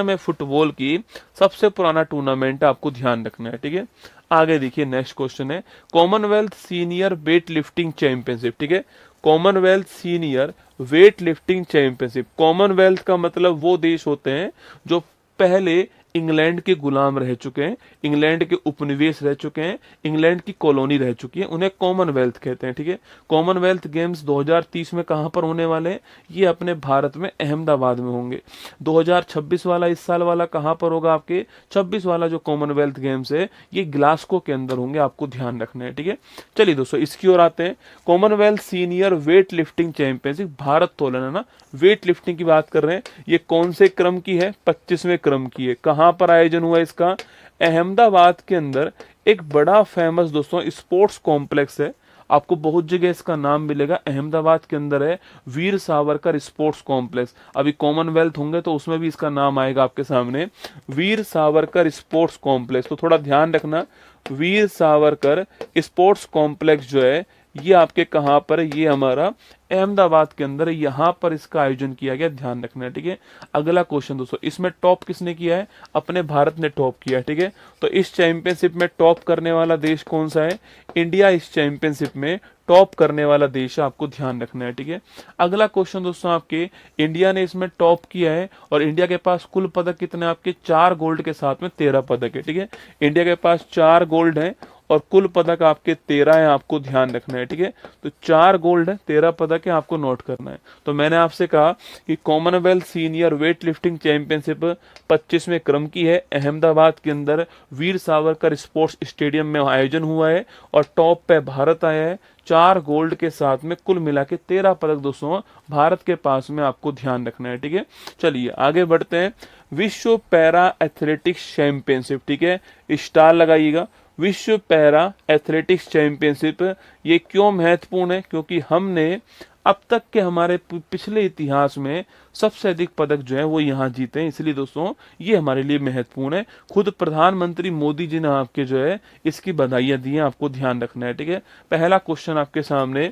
A: में फुटबॉल की सबसे पुराना टूर्नामेंट है, आपको ध्यान रखना है, ठीक है। आगे देखिए, नेक्स्ट क्वेश्चन है Commonwealth senior weight lifting championship, ठीक है। Commonwealth senior weight lifting championship. Commonwealth का मतलब वो देश होते हैं जो पहले इंग्लैंड के गुलाम रह चुके हैं, इंग्लैंड के उपनिवेश रह चुके हैं, इंग्लैंड की कॉलोनी रह चुकी है, उन्हें कॉमनवेल्थ कहते हैं, ठीक है। कॉमनवेल्थ गेम्स 2030 में कहां पर होने वाले हैं? ये अपने भारत में अहमदाबाद में होंगे। 2026 वाला, इस साल वाला कहां पर होगा? आपके 26 वाला जो कॉमनवेल्थ गेम्स है ये ग्लासगो के अंदर होंगे, आपको ध्यान रखना है, ठीक है। चलिए दोस्तों, इसकी ओर आते हैं। Commonwealth senior weight lifting championship, भारत तोलन, है ना, वेट लिफ्टिंग की बात कर रहे हैं। ये कौन से क्रम की है? 25वें क्रम की है। कहां पर आयोजन हुआ इसका? अहमदाबाद के अंदर। एक बड़ा फेमस दोस्तों स्पोर्ट्स कॉम्प्लेक्स है, आपको बहुत जगह इसका नाम मिलेगा। अहमदाबाद के अंदर है वीर सावरकर स्पोर्ट्स कॉम्प्लेक्स। अभी कॉमनवेल्थ होंगे तो उसमें भी इसका नाम आएगा आपके सामने, वीर सावरकर स्पोर्ट्स कॉम्प्लेक्स। तो थोड़ा ध्यान रखना, वीर सावरकर स्पोर्ट्स कॉम्प्लेक्स जो है ये आपके कहां पर है? ये हमारा अहमदाबाद के अंदर है, यहां पर इसका आयोजन किया गया, ध्यान रखना है, ठीक है। अगला क्वेश्चन दोस्तों, इसमें टॉप किसने किया है? अपने भारत ने टॉप किया है, ठीक है। तो इस चैंपियनशिप में टॉप करने वाला देश कौन सा है? इंडिया इस चैंपियनशिप में टॉप करने वाला देश है, आपको ध्यान रखना है, ठीक है। अगला क्वेश्चन दोस्तों, आपके इंडिया ने इसमें टॉप किया है और इंडिया के पास कुल पदक कितने? आपके 4 गोल्ड के साथ में 13 पदक है, ठीक है। इंडिया के पास 4 गोल्ड है और कुल पदक आपके 13 है, आपको ध्यान रखना है, ठीक है। तो 4 गोल्ड है, 13 पदक है, आपको नोट करना है। तो मैंने आपसे कहा कि Commonwealth senior weight lifting championship 25वें क्रम की है, अहमदाबाद के अंदर वीर सावरकर स्पोर्ट्स स्टेडियम में आयोजन हुआ है और टॉप पे भारत आया है 4 गोल्ड के साथ में, कुल मिला के 13 पदक दोस्तों भारत के पास में, आपको ध्यान रखना है, ठीक है। चलिए आगे बढ़ते हैं। विश्व पैरा एथलेटिक्स चैंपियनशिप, ठीक है, स्टार लगाइएगा। विश्व पैरा एथलेटिक्स चैंपियनशिप ये क्यों महत्वपूर्ण है? क्योंकि हमने अब तक के हमारे पिछले इतिहास में सबसे अधिक पदक जो है वो यहाँ जीते हैं, इसलिए दोस्तों ये हमारे लिए महत्वपूर्ण है। खुद प्रधानमंत्री मोदी जी ने आपके जो है इसकी बधाइयां दी हैं, आपको ध्यान रखना है, ठीक है। पहला क्वेश्चन आपके सामने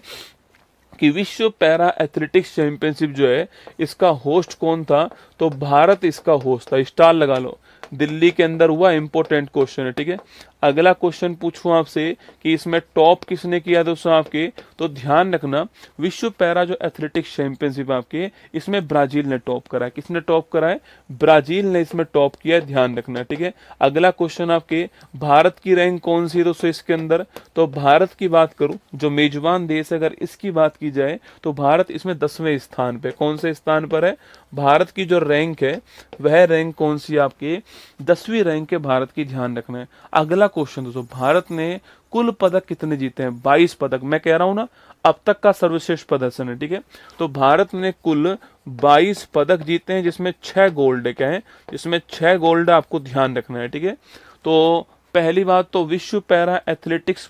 A: कि विश्व पैरा एथलेटिक्स चैंपियनशिप जो है इसका होस्ट कौन था? तो भारत इसका होस्ट था, स्टार लगा लो। दिल्ली के अंदर हुआ, इंपॉर्टेंट क्वेश्चन है, ठीक है। अगला क्वेश्चन पूछूं आपसे कि इसमें टॉप किसने किया दोस्तों आपके? तो ध्यान रखना, विश्व पैरा जो एथलेटिक्स चैंपियनशिप आपके इसमें ब्राजील ने टॉप करा है। किसने टॉप करा है? ब्राजील ने इसमें टॉप किया है, ध्यान रखना, ठीक है। अगला क्वेश्चन आपके, भारत की रैंक कौन सी है दोस्तों इसके अंदर? तो भारत की बात करूं, जो मेजबान देश है, अगर इसकी बात की जाए तो भारत इसमें 10वें स्थान पे। कौन से स्थान पर है? भारत की जो रैंक है वह रैंक कौन सी आपके? 10वीं रैंक है भारत की, ध्यान रखना है। अगला क्वेश्चन दोस्तों, भारत ने कुल पदक कितने जीते हैं? 22 पदक। मैं कह रहा हूं ना, अब तक का सर्वश्रेष्ठ प्रदर्शन है, ठीक है। तो भारत ने कुल 22 पदक जीते हैं, जिसमें 6 गोल्ड है, क्या है? जिसमें 6 गोल्ड आपको ध्यान रखना है, ठीक है। तो पहली बात तो विश्व पैरा एथलेटिक्स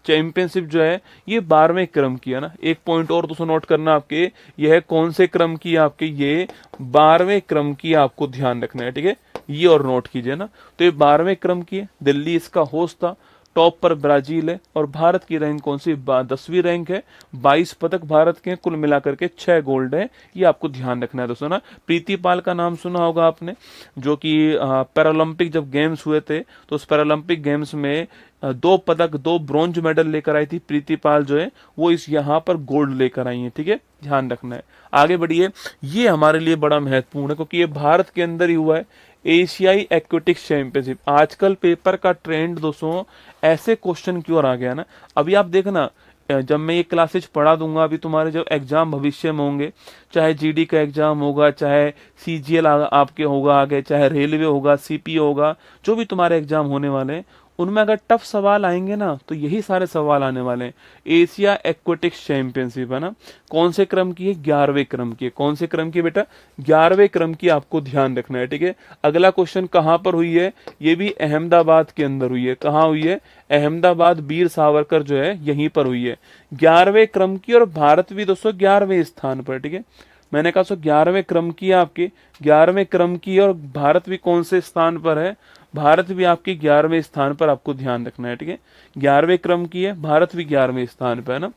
A: चैंपियनशिप जो है ये 12वें क्रम की है ना। एक पॉइंट और दोस्तों नोट करना, आपके यह कौन से क्रम की? आपके ये 12वें क्रम की, आपको ध्यान रखना है, ठीक है। ये और नोट कीजिए ना। तो ये 12वें क्रम की है, दिल्ली इसका होस्ट था, टॉप पर ब्राजील है और भारत की रैंक कौन सी? 10वीं रैंक है। 22 पदक भारत के, कुल मिलाकर के 6 गोल्ड है, ये आपको ध्यान रखना है दोस्तों ना। प्रीति पाल का नाम सुना होगा आपने, जो कि पैरालंपिक जब गेम्स हुए थे तो उस पैरालंपिक गेम्स में 2 पदक 2 ब्रॉन्ज मेडल लेकर आई थी प्रीति पाल जो है, वो इस यहाँ पर गोल्ड लेकर आई है, ठीक है, ध्यान रखना है। आगे बढ़िए, ये हमारे लिए बड़ा महत्वपूर्ण है क्योंकि ये भारत के अंदर ही हुआ है। एशियाई एक्वेटिक्स चैंपियनशिप, आजकल पेपर का ट्रेंड दोस्तों ऐसे क्वेश्चन की ओर आ गया ना। अभी आप देखना, जब मैं ये क्लासेज पढ़ा दूंगा, अभी तुम्हारे जब एग्जाम भविष्य में होंगे, चाहे जीडी का एग्जाम होगा, चाहे सीजीएल आपके होगा आगे, चाहे रेलवे होगा, सीपीओ होगा, जो भी तुम्हारे एग्जाम होने वाले हैं उनमें अगर टफ सवाल आएंगे ना तो यही सारे सवाल आने वाले हैं। एशिया एक्वेटिक्स चैंपियनशिप है ना, कौन से क्रम की है? 11वें क्रम की है। कौन से क्रम की बेटा? 11वें क्रम की, आपको ध्यान रखना है, ठीक है। अगला क्वेश्चन कहां पर हुई है? ये भी अहमदाबाद के अंदर हुई है। कहां हुई है? अहमदाबाद, वीर सावरकर जो है यहीं पर हुई है, 11वें क्रम की। और भारत भी दोस्तों 11वें स्थान पर, ठीक है। मैंने कहा 11वें क्रम की है आपके, 11वें क्रम की, और भारत भी कौन से स्थान पर है? भारत भी आपके 11वें स्थान पर, आपको ध्यान रखना है, ठीक है। 11वें क्रम की है, भारत भी 11वें स्थान पर है ना,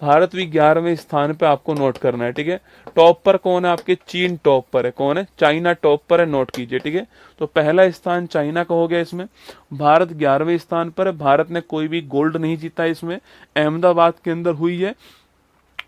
A: भारत भी 11वें स्थान पे आपको नोट करना है, ठीक है। टॉप पर कौन है आपके? चीन टॉप पर है। कौन है? चाइना टॉप पर है, नोट कीजिए, ठीक है। तो पहला स्थान चाइना का हो गया इसमें। भारत 11वें स्थान पर है, भारत ने कोई भी गोल्ड नहीं जीता इसमें, अहमदाबाद के अंदर हुई है।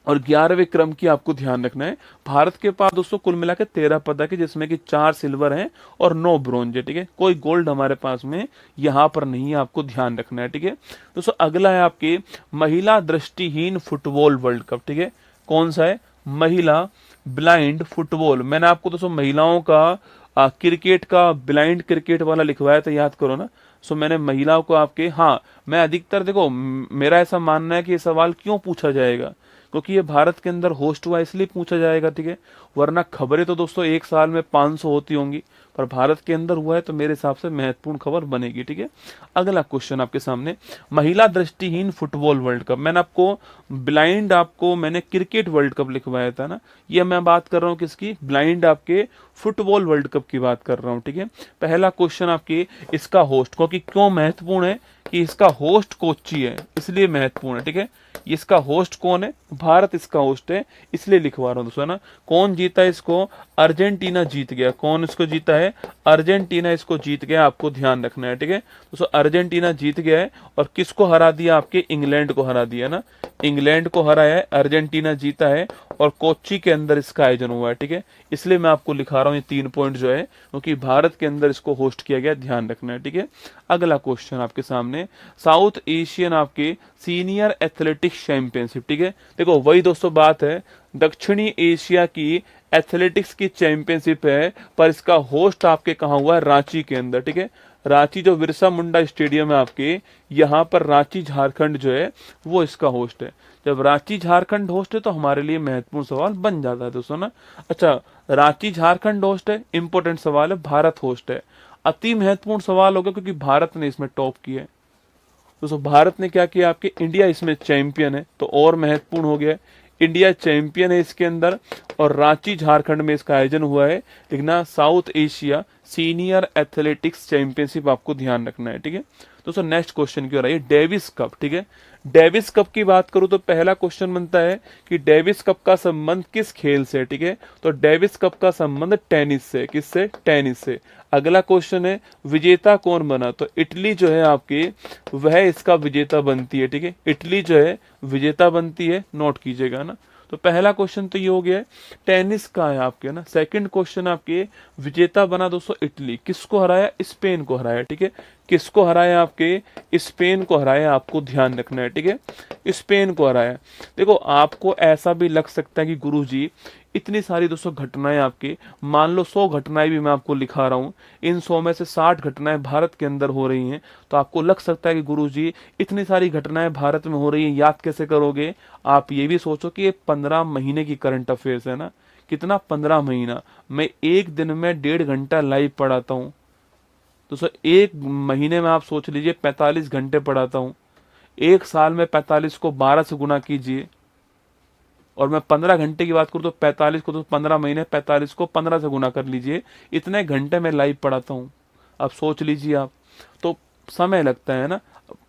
A: और 11वें क्रम की आपको ध्यान रखना है। भारत के पास दोस्तों कुल मिला के 13 पदक है, जिसमें कि 4 सिल्वर हैं और 9 ब्रोंज है, ठीक है। कोई गोल्ड हमारे पास में यहाँ पर नहीं है, आपको ध्यान रखना है, ठीक है। दोस्तों अगला है आपके महिला दृष्टिहीन फुटबॉल वर्ल्ड कप, ठीक है। कौन सा है? महिला ब्लाइंड फुटबॉल। मैंने आपको दोस्तों महिलाओं का क्रिकेट का ब्लाइंड क्रिकेट वाला लिखवाया था, याद करो ना। मैंने महिलाओं को आपके, हाँ मैं अधिकतर देखो मेरा ऐसा मानना है कि ये सवाल क्यों पूछा जाएगा, क्योंकि ये भारत के अंदर होस्ट हुआ इसलिए पूछा जाएगा, ठीक है। वरना खबरें तो दोस्तों एक साल में 500 होती होंगी, पर भारत के अंदर हुआ है तो मेरे हिसाब से महत्वपूर्ण खबर बनेगी, ठीक है। अगला क्वेश्चन आपके सामने, महिला दृष्टिहीन फुटबॉल वर्ल्ड कप। मैंने आपको ब्लाइंड, आपको मैंने क्रिकेट वर्ल्ड कप लिखवाया था ना, ये मैं बात कर रहा हूँ किसकी? ब्लाइंड आपके फुटबॉल वर्ल्ड कप की बात कर रहा हूँ, ठीक है। पहला क्वेश्चन आपके, इसका होस्ट, क्योंकि क्यों महत्वपूर्ण है कि इसका होस्ट कोच्चि है, इसलिए महत्वपूर्ण है, ठीक है। इसका होस्ट कौन है? भारत इसका होस्ट है, इसलिए लिखवा रहा हूं दोस्तों ना। कौन जीता इसको? अर्जेंटीना जीत गया। कौन इसको जीता है? अर्जेंटीना इसको जीत गया, आपको ध्यान रखना है, ठीक है। दोस्तों अर्जेंटीना जीत गया है, और किसको हरा दिया? आपके इंग्लैंड को हरा दिया ना, इंग्लैंड को हराया है, अर्जेंटीना जीता है, और कोच्चि के अंदर इसका आयोजन हुआ है, ठीक है। इसलिए मैं आपको लिखा रहा हूँ ये 3 पॉइंट जो है, क्योंकि भारत के अंदर इसको होस्ट किया गया, ध्यान रखना है, ठीक है। अगला क्वेश्चन आपके सामने, साउथ एशियन आपके सीनियर एथलेटिक्स चैंपियनशिप, ठीक है। देखो वही दोस्तों बात है, दक्षिणी एशिया की एथलेटिक्स की चैंपियनशिप है, पर इसका होस्ट आपके कहाँ हुआ है? रांची के अंदर, ठीक है। रांची जो बिरसा मुंडा स्टेडियम है आपके, यहाँ पर रांची झारखंड जो है वो इसका होस्ट है। जब रांची झारखंड होस्ट है तो हमारे लिए महत्वपूर्ण सवाल बन जाता है दोस्तों ना। अच्छा, रांची झारखंड होस्ट है, इंपॉर्टेंट सवाल है, भारत होस्ट है, अति महत्वपूर्ण सवाल होगा, क्योंकि भारत ने इसमें टॉप किया है दोस्तों। भारत ने क्या किया? आपके इंडिया इसमें चैंपियन है, तो और महत्वपूर्ण हो गया है, इंडिया चैंपियन है इसके अंदर, और रांची झारखंड में इसका आयोजन हुआ है। लिखना south Asia senior athletics championship, आपको ध्यान रखना है, ठीक है। दोस्तों नेक्स्ट क्वेश्चन की ओर आइए, डेविस कप, ठीक है। डेविस कप की बात करूं तो पहला क्वेश्चन बनता है कि डेविस कप का संबंध किस खेल से, ठीक है। तो डेविस कप का संबंध टेनिस से, किससे? टेनिस से। अगला क्वेश्चन है विजेता कौन बना? तो इटली जो है आपकी, वह इसका विजेता बनती है, ठीक है। इटली जो है विजेता बनती है, नोट कीजिएगा ना। तो पहला क्वेश्चन तो ये हो गया, टेनिस का है आपके ना। सेकंड क्वेश्चन आपके, विजेता बना दोस्तों इटली, किसको हराया? स्पेन को हराया, ठीक है। किसको हराया? आपके स्पेन को हराया, आपको ध्यान रखना है, ठीक है। स्पेन को हराया। देखो आपको ऐसा भी लग सकता है कि गुरुजी इतनी सारी दोस्तों घटनाएं आपकी, मान लो 100 घटनाएं भी मैं आपको लिखा रहा हूं, इन 100 में से 60 घटनाएं भारत के अंदर हो रही हैं, तो आपको लग सकता है कि गुरुजी इतनी सारी घटनाएं भारत में हो रही हैं, याद कैसे करोगे? आप ये भी सोचो कि ये 15 महीने की करंट अफेयर्स है ना, कितना 15 महीना, मैं एक दिन में 1.5 घंटा लाइव पढ़ाता हूँ दोस्तों, एक महीने में आप सोच लीजिए 45 घंटे पढ़ाता हूँ, एक साल में 45 को 12 से गुना कीजिए, और मैं 15 घंटे की बात करूं तो 45 को, तो 15 महीने 45 को 15 से गुना कर लीजिए, इतने घंटे में लाइव पढ़ाता हूं। अब सोच लीजिए आप, तो समय लगता है ना,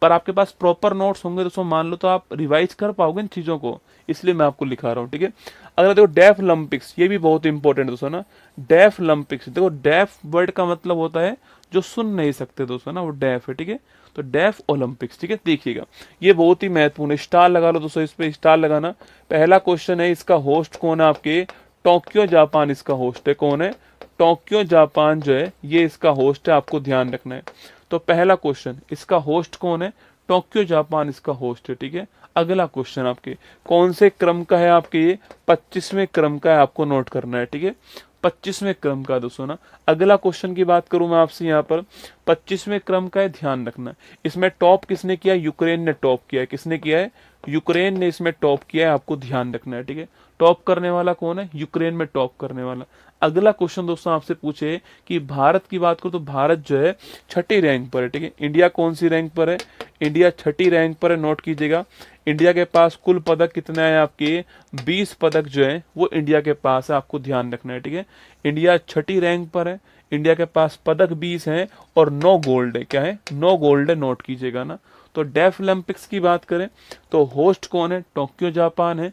A: पर आपके पास प्रॉपर नोट्स होंगे दोस्तों, मान लो, तो आप रिवाइज कर पाओगे इन चीजों को, इसलिए मैं आपको लिखा रहा हूँ, ठीक है। अगर देखो डेफ ओलंपिक्स, ये भी बहुत इंपॉर्टेंट दोस्तों ना, डेफ ओलंपिक्स। देखो डेफ वर्ड का मतलब होता है जो सुन नहीं सकते दोस्तों ना, वो डेफ है, ठीक है। तो डेफ ओलंपिक्स, ठीक है, देखिएगा ये बहुत ही महत्वपूर्ण है, स्टार लगा लो दोस्तों, इस पे स्टार लगाना। पहला क्वेश्चन है, इसका होस्ट कौन है? आपके टोक्यो जापान इसका होस्ट है। कौन है? टोक्यो जापान जो है ये इसका होस्ट है, आपको ध्यान रखना है। तो पहला क्वेश्चन, इसका होस्ट कौन है? टोक्यो जापान इसका होस्ट है, ठीक है। अगला क्वेश्चन आपके कौन से क्रम का है? आपके ये 25वें क्रम का है, आपको नोट करना है, ठीक है। 25वें क्रम का दोस्तों ना। अगला क्वेश्चन की बात करूं मैं आपसे यहाँ पर, 25वें क्रम का है, ध्यान रखना। इसमें टॉप किसने किया? यूक्रेन ने टॉप किया है। किसने किया है? यूक्रेन ने इसमें टॉप किया है, आपको ध्यान रखना है, ठीक है। टॉप करने वाला कौन है? यूक्रेन में टॉप करने वाला। अगला क्वेश्चन दोस्तों आपसे पूछे कि भारत की बात करो तो भारत जो है छठी रैंक पर है, ठीक है। इंडिया कौन सी रैंक पर है? इंडिया छठी रैंक पर है, नोट कीजिएगा। इंडिया के पास कुल पदक कितना है? आपके 20 पदक जो है वो इंडिया के पास है, आपको ध्यान रखना है, ठीक है। इंडिया छठी रैंक पर है, इंडिया के पास पदक 20 हैं और 9 गोल्ड है। क्या है? 9 गोल्ड है, नोट कीजिएगा ना। तो डेफ ओलंपिक्स की बात करें तो होस्ट कौन है? टोक्यो जापान है।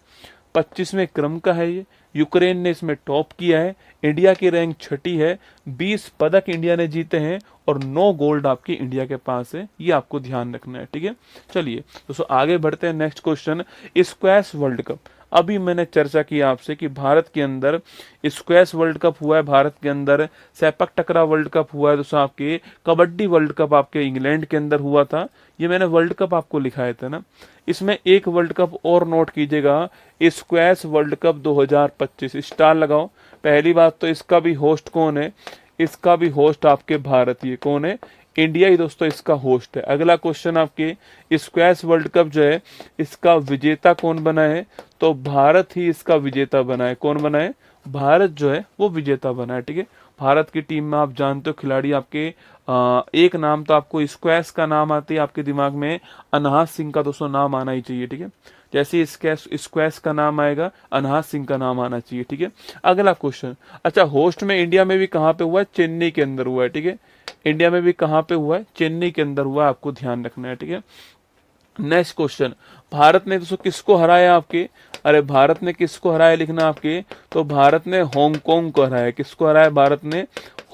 A: 25वें क्रम का है ये, यूक्रेन ने इसमें टॉप किया है, इंडिया की रैंक छठी है, 20 पदक इंडिया ने जीते हैं और 9 गोल्ड आपकी इंडिया के पास है, ये आपको ध्यान रखना है, ठीक है। चलिए दोस्तों आगे बढ़ते हैं। Next question, squash world cup. अभी मैंने चर्चा की आपसे कि भारत के अंदर स्क्वैश वर्ल्ड कप हुआ है, भारत के अंदर सेपक टकरा वर्ल्ड कप हुआ है दोस्तों, आपके कबड्डी वर्ल्ड कप आपके इंग्लैंड के अंदर हुआ था। ये मैंने वर्ल्ड कप आपको लिखाए थे ना। इसमें एक वर्ल्ड कप और नोट कीजिएगा, स्क्वैश वर्ल्ड कप 2025। स्टार लगाओ। पहली बात तो इसका भी होस्ट कौन है? इसका भी होस्ट आपके भारत ही कौन है? इंडिया ही दोस्तों इसका होस्ट है। अगला क्वेश्चन आपके, स्क्वैश वर्ल्ड कप जो है इसका विजेता कौन बना है? तो भारत ही इसका विजेता बना है। कौन बना है? भारत जो है वो विजेता बना है, ठीक है। भारत की टीम में आप जानते हो खिलाड़ी आपके एक नाम तो आपको स्क्वैश का नाम आते ही आपके दिमाग में अनहास सिंह का दोस्तों नाम आना ही चाहिए, ठीक है। जैसे स्क्वैश का नाम आएगा, अनहास सिंह का नाम आना चाहिए, ठीक है। अगला क्वेश्चन, अच्छा होस्ट में इंडिया में भी कहाँ पे हुआ है? चेन्नई के अंदर हुआ है, ठीक है। इंडिया में भी कहाँ पे हुआ है? चेन्नई के अंदर हुआ है, आपको ध्यान रखना है, ठीक है। नेक्स्ट क्वेश्चन, भारत ने दोस्तों किसको हराया आपके? अरे भारत ने किसको हराया लिखना आपके, तो भारत ने हांगकांग को हराया। किसको हराया? भारत ने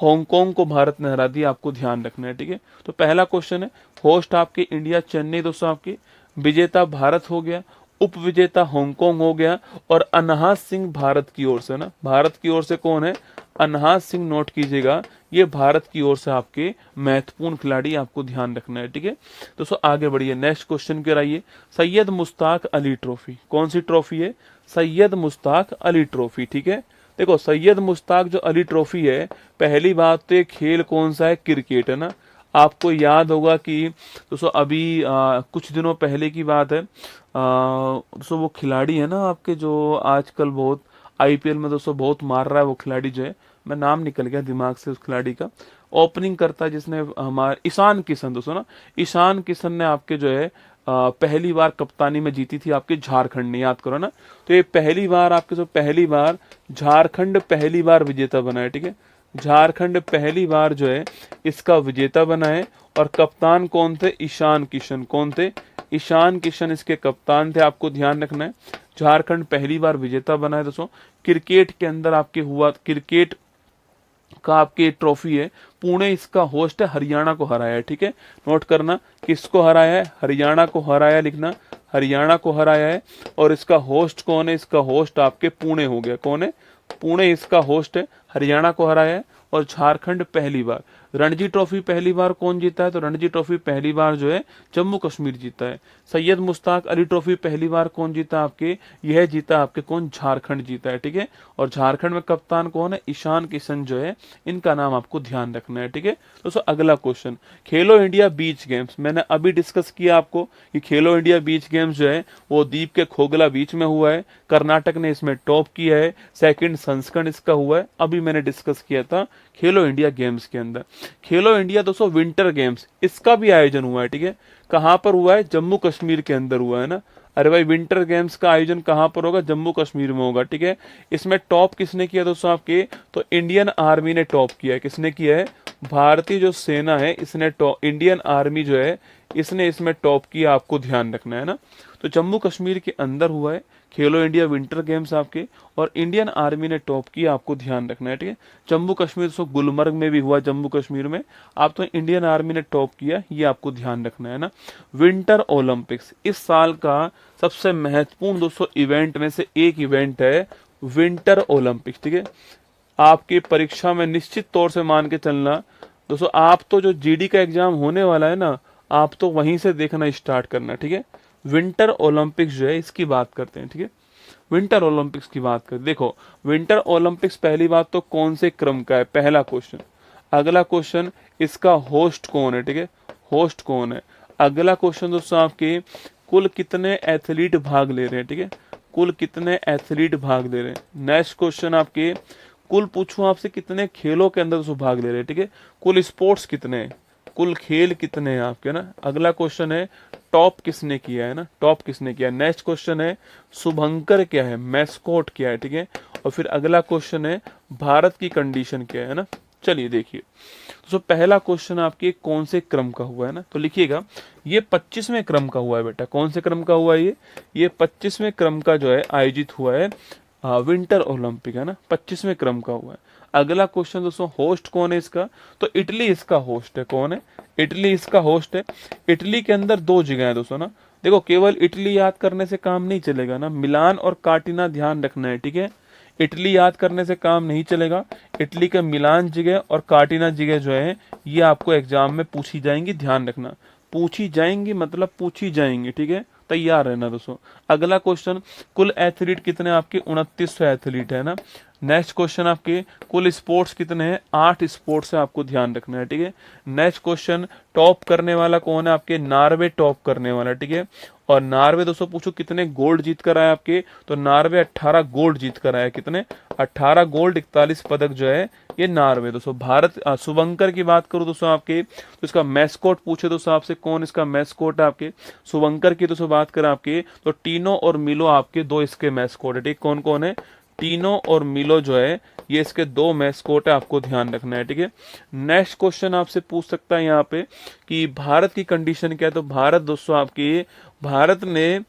A: हांगकांग को भारत ने हरा दिया, आपको ध्यान रखना है, ठीक है। तो पहला क्वेश्चन है, होस्ट आपके इंडिया चेन्नई दोस्तों आपके, विजेता भारत हो गया, उप विजेता हांगकांग हो गया और अनहास सिंह भारत की ओर से ना। भारत की ओर से कौन है? अनहास सिंह, नोट कीजिएगा। ये भारत की ओर से आपके महत्वपूर्ण खिलाड़ी, आपको ध्यान रखना है, ठीक है। दोस्तों आगे बढ़िए, नेक्स्ट क्वेश्चन के आइए। सैयद मुश्ताक अली ट्रॉफी, कौन सी ट्रॉफी है? सैयद मुश्ताक अली ट्रॉफी, ठीक है। देखो सैयद मुश्ताक जो अली ट्रॉफी है, पहली बात तो ये खेल कौन सा है? क्रिकेट है ना। आपको याद होगा कि दोस्तों अभी कुछ दिनों पहले की बात है, दोस्तों वो खिलाड़ी है ना आपके जो आजकल बहुत आईपीएल में दोस्तों बहुत मार रहा है, वो खिलाड़ी जो है, मैं नाम निकल गया दिमाग से उस खिलाड़ी का, ओपनिंग करता है जिसने हमारे ईशान किशन दोस्तों ना। ईशान किशन ने आपके जो है पहली बार कप्तानी में जीती थी आपके झारखंड ने, याद करो ना। तो ये पहली बार आपके जो पहली बार झारखंड पहली बार विजेता बना है, ठीक है। झारखंड पहली बार जो है इसका विजेता बना है और कप्तान कौन थे? ईशान किशन। कौन थे? ईशान किशन इसके कप्तान थे, आपको ध्यान रखना है। झारखंड पहली बार विजेता बना है दोस्तों। क्रिकेट के अंदर आपके हुआ, क्रिकेट का आपकी ट्रॉफी है, पुणे इसका होस्ट है, हरियाणा को हराया है, ठीक है। नोट करना, किसको हराया है? हरियाणा को हराया लिखना, हरियाणा को हराया है। और इसका होस्ट कौन है? इसका होस्ट आपके पुणे हो गया। कौन है? पुणे इसका होस्ट है, हरियाणा को हराया है। और झारखंड पहली बार। रणजी ट्रॉफी पहली बार कौन जीता है? तो रणजी ट्रॉफी पहली बार जो है जम्मू कश्मीर जीता है। सैयद मुश्ताक अली ट्रॉफी पहली बार कौन जीता आपके? यह जीता आपके कौन? झारखंड जीता है, ठीक है। और झारखंड में कप्तान कौन है? ईशान किशन जो है, इनका नाम आपको ध्यान रखना है, ठीक है। दोस्तों अगला क्वेश्चन, खेलो इंडिया बीच गेम्स। मैंने अभी डिस्कस किया आपको कि खेलो इंडिया बीच गेम्स जो है वो द्वीप के खोगला बीच में हुआ है, कर्नाटक ने इसमें टॉप किया है, सेकंड संस्करण इसका हुआ है। अभी मैंने डिस्कस किया था खेलो इंडिया गेम्स के अंदर। खेलो इंडिया दोस्तों विंटर गेम्स, इसका भी आयोजन हुआ है, ठीक है। कहां पर हुआ है? जम्मू कश्मीर के अंदर हुआ है ना। अरे भाई विंटर गेम्स का आयोजन कहां पर होगा? जम्मू कश्मीर में होगा, ठीक है। इसमें टॉप किसने किया दोस्तों आपके? तो इंडियन आर्मी ने टॉप किया है। किसने किया है? भारतीय जो सेना है इसने टॉप, इंडियन आर्मी जो है इसने इसमें टॉप किया, आपको ध्यान रखना है ना। तो जम्मू कश्मीर के अंदर हुआ है खेलो इंडिया विंटर गेम्स आपके, और इंडियन आर्मी ने टॉप किया, आपको ध्यान रखना है, ठीक है। जम्मू कश्मीर सो गुलमर्ग में भी हुआ, जम्मू कश्मीर में आप तो इंडियन आर्मी ने टॉप किया, ये आपको ध्यान रखना है ना। विंटर ओलंपिक्स इस साल का सबसे महत्वपूर्ण दोस्तों इवेंट में से एक इवेंट है विंटर ओलंपिक्स, ठीक है। आपकी परीक्षा में निश्चित तौर से मान के चलना दोस्तों, आप तो जो जीडी का एग्जाम होने वाला है ना, आप तो वहीं से देखना स्टार्ट करना, ठीक है। विंटर ओलंपिक्स जो है इसकी बात करते हैं, ठीक है। विंटर ओलंपिक्स की बात करें, देखो विंटर ओलंपिक्स पहली बात तो कौन से क्रम का है, पहला क्वेश्चन। अगला क्वेश्चन, इसका होस्ट कौन है, ठीक है, होस्ट कौन है। अगला क्वेश्चन दोस्तों आपके, कुल कितने एथलीट भाग ले रहे हैं, ठीक है, कुल कितने एथलीट भाग ले रहे हैं। नेक्स्ट क्वेश्चन आपके, कुल पूछूं आपसे कितने खेलों के अंदर दोस्तों भाग ले रहे हैं, ठीक है, कुल स्पोर्ट्स कितने हैं, कुल खेल कितने हैं आपके ना। अगला क्वेश्चन है टॉप किसने किया है ना, टॉप किसने किया है। नेक्स्ट क्वेश्चन है शुभंकर क्या है, मैस्कॉट क्या है, ठीक है। और फिर अगला क्वेश्चन है भारत की कंडीशन क्या है ना। चलिए देखिए, तो पहला क्वेश्चन आपके कौन से क्रम का हुआ है ना, तो लिखिएगा ये 25वें क्रम का हुआ है बेटा। कौन से क्रम का हुआ है ये 25वें क्रम का जो है आयोजित हुआ है विंटर ओलंपिक है ना, 25वें क्रम का हुआ है। अगला क्वेश्चन दोस्तों, होस्ट कौन है इसका, तो इटली इसका होस्ट है। कौन है, इटली इसका होस्ट है। इटली के अंदर दो जगह है दोस्तों ना, देखो केवल इटली याद करने से काम नहीं चलेगा ना, मिलान और काटिना ध्यान रखना है, ठीक है। इटली याद करने से काम नहीं चलेगा, इटली का मिलान जगह और काटिना जगह जो है ये आपको एग्जाम में पूछी जाएंगी, ध्यान रखना, पूछी जाएंगी मतलब पूछी जाएंगी, ठीक है, तैयार रहना दोस्तों। अगला क्वेश्चन, कुल एथलीट कितने आपके, 2900 एथलीट है ना। नेक्स्ट क्वेश्चन आपके, कुल स्पोर्ट्स कितने हैं, 8 स्पोर्ट्स है, आपको ध्यान रखना है, ठीक है। नेक्स्ट क्वेश्चन, टॉप करने वाला कौन है आपके, नॉर्वे टॉप करने वाला, ठीक है। और नॉर्वे दोस्तों पूछो कितने गोल्ड जीत कर आया आपके, तो नॉर्वे 18 गोल्ड जीत कर आया। कितने, 18 गोल्ड, 41 पदक जो है ये नॉर्वे दोस्तों। भारत शुभंकर की बात करूं दोस्तों आपके, तो इसका मैस्कोट पूछे दोस्तों आपसे, कौन इसका मैस्कोट है आपके शुभंकर की दोस्तों बात करें आपके, तो टीनो और मिलो आपके दो इसके मैस्कोट है, ठीक। कौन कौन है, टीनो और मिलो जो है ये इसके दो मैस्कोट है, आपको ध्यान रखना है, ठीक है। नेक्स्ट क्वेश्चन आपसे पूछ सकता है यहाँ पे कि भारत की कंडीशन क्या है, तो भारत दोस्तों आपकी, भारत ने,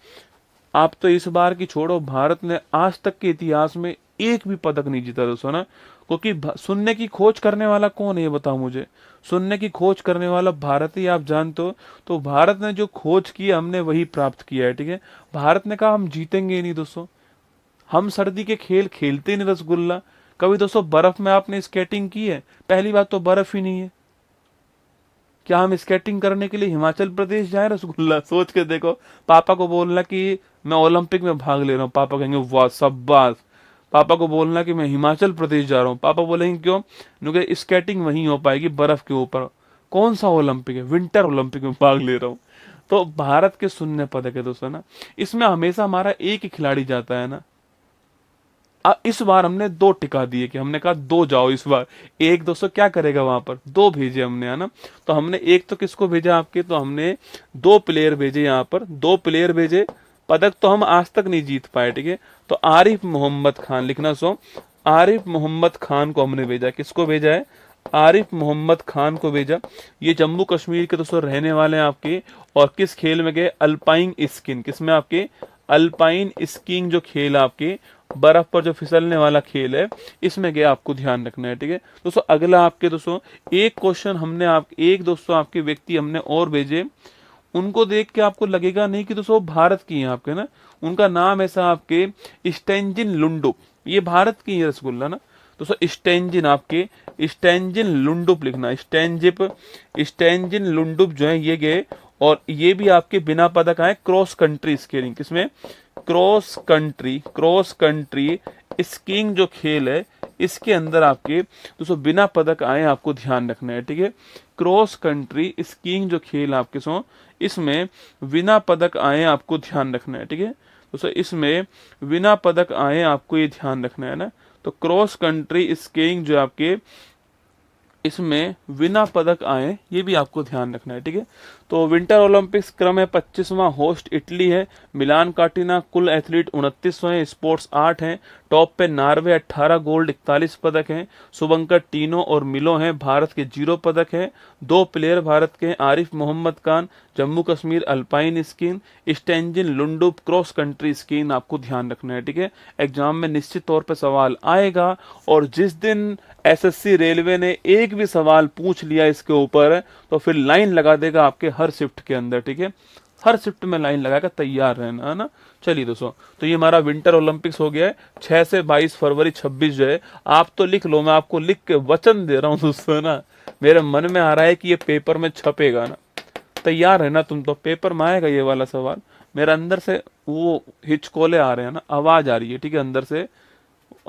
A: आप तो इस बार की छोड़ो, भारत ने आज तक के इतिहास में एक भी पदक नहीं जीता दोस्तों ना, क्योंकि शून्य की खोज करने वाला कौन है ये बताओ मुझे, शून्य की खोज करने वाला भारत ही, आप जानते हो। तो भारत ने जो खोज की हमने वही प्राप्त किया है, ठीक है। भारत ने कहा हम जीतेंगे ही नहीं दोस्तों, हम सर्दी के खेल खेलते ही नहीं रसगुल्ला। कभी दोस्तों बर्फ में आपने स्केटिंग की है, पहली बात तो बर्फ ही नहीं है, क्या हम स्केटिंग करने के लिए हिमाचल प्रदेश जाए रसगुल्ला, सोच के देखो। पापा को बोलना कि मैं ओलंपिक में भाग ले रहा हूँ, पापा कहेंगे वाह शाबाश। पापा को बोलना कि मैं हिमाचल प्रदेश जा रहा हूँ, पापा बोलेंगे क्यों, क्योंकि स्केटिंग वहीं हो पाएगी बर्फ के ऊपर। कौन सा ओलंपिक है, विंटर ओलंपिक में भाग ले रहा हूँ। तो भारत के शून्य पदक है दोस्तों ना, इसमें हमेशा हमारा एक ही खिलाड़ी जाता है ना। इस बार हमने दो टिका दिए, कि हमने कहा दो जाओ इस बार, एक दोस्तों क्या करेगा वहां पर, दो भेजे हमने है ना। तो हमने एक तो किसको भेजा आपके, तो हमने दो प्लेयर भेजे यहाँ पर, दो प्लेयर भेजे। पदक तो हम आज तक नहीं जीत पाए, ठीक है। तो आरिफ मोहम्मद खान, लिखना सो, आरिफ मोहम्मद खान को हमने भेजा। किसको भेजा है, आरिफ मोहम्मद खान को भेजा। ये जम्मू कश्मीर के दोस्तों रहने वाले हैं आपके, और किस खेल में गए, अल्पाइन स्कीइंग, किसमें आपके, अल्पाइन स्कीइंग जो खेल आपके बर्फ पर जो फिसलने वाला खेल है, इसमें गया, आपको ध्यान रखना है, ठीक है दोस्तों। अगला आपके दोस्तों एक क्वेश्चन हमने एक दोस्तों आपके व्यक्ति हमने और भेजे, उनको देख के आपको लगेगा नहीं कि दोस्तों भारत की है आपके ना, उनका नाम ऐसा आपके स्टेंजिन लुंडुप, ये भारत की है रसगुल्ला ना दोस्तों। स्टेंजिन आपके, स्टेंजिन लुंडुप लिखना, स्टेंजिन लुंडुप जो है ये गए, और ये भी आपके बिना पदक आए क्रॉस कंट्री स्कीइंग, किसमें, क्रॉस कंट्री स्कीइंग जो खेल है इसके अंदर आपके दोस्तों बिना पदक आए, आपको ध्यान रखना है, ठीक है। क्रॉस कंट्री स्कीइंग जो खेल आपके सो, इसमें बिना पदक आए आपको ध्यान रखना है, ठीक है दोस्तों। इसमें बिना पदक आए आपको ये ध्यान रखना है ना। तो क्रॉस कंट्री स्कीइंग जो आपके, इसमें बिना पदक आए, ये भी आपको ध्यान रखना है, ठीक है। तो विंटर ओलंपिक्स क्रम है 25वां, होस्ट इटली है, मिलान काटिना, कुल एथलीट 2900 हैं, स्पोर्ट्स 8 हैं, टॉप पे नॉर्वे 18 गोल्ड 41 पदक हैं, शुभंकर टीनो और मिलो हैं, भारत के 0 पदक हैं, 2 प्लेयर भारत के हैं, Arif Mohammad Khan Jammu Kashmir alpine skiing, Stanzin Lundup cross country skiing, आपको ध्यान रखना है, ठीक है। एग्जाम में निश्चित तौर पर सवाल आएगा, और जिस दिन एसएससी रेलवे ने एक भी सवाल पूछ लिया इसके ऊपर, तो फिर लाइन लगा देगा आपके हर शिफ्ट के अंदर, ठीक है, हर शिफ्ट में लाइन लगाकर तैयार रहना है ना। चलिए दोस्तों, तो ये हमारा विंटर ओलंपिक्स हो गया है 6 से 22 फरवरी 26 जो है, आप तो लिख लो, मैं आपको लिख के वचन दे रहा हूँ दोस्तों ना, मेरे मन में आ रहा है कि ये पेपर में छपेगा ना, तैयार है ना तुम, तो पेपर में आएगा ये वाला सवाल, मेरा अंदर से वो हिचकोले आ रहे हैं ना, आवाज आ रही है, ठीक है, अंदर से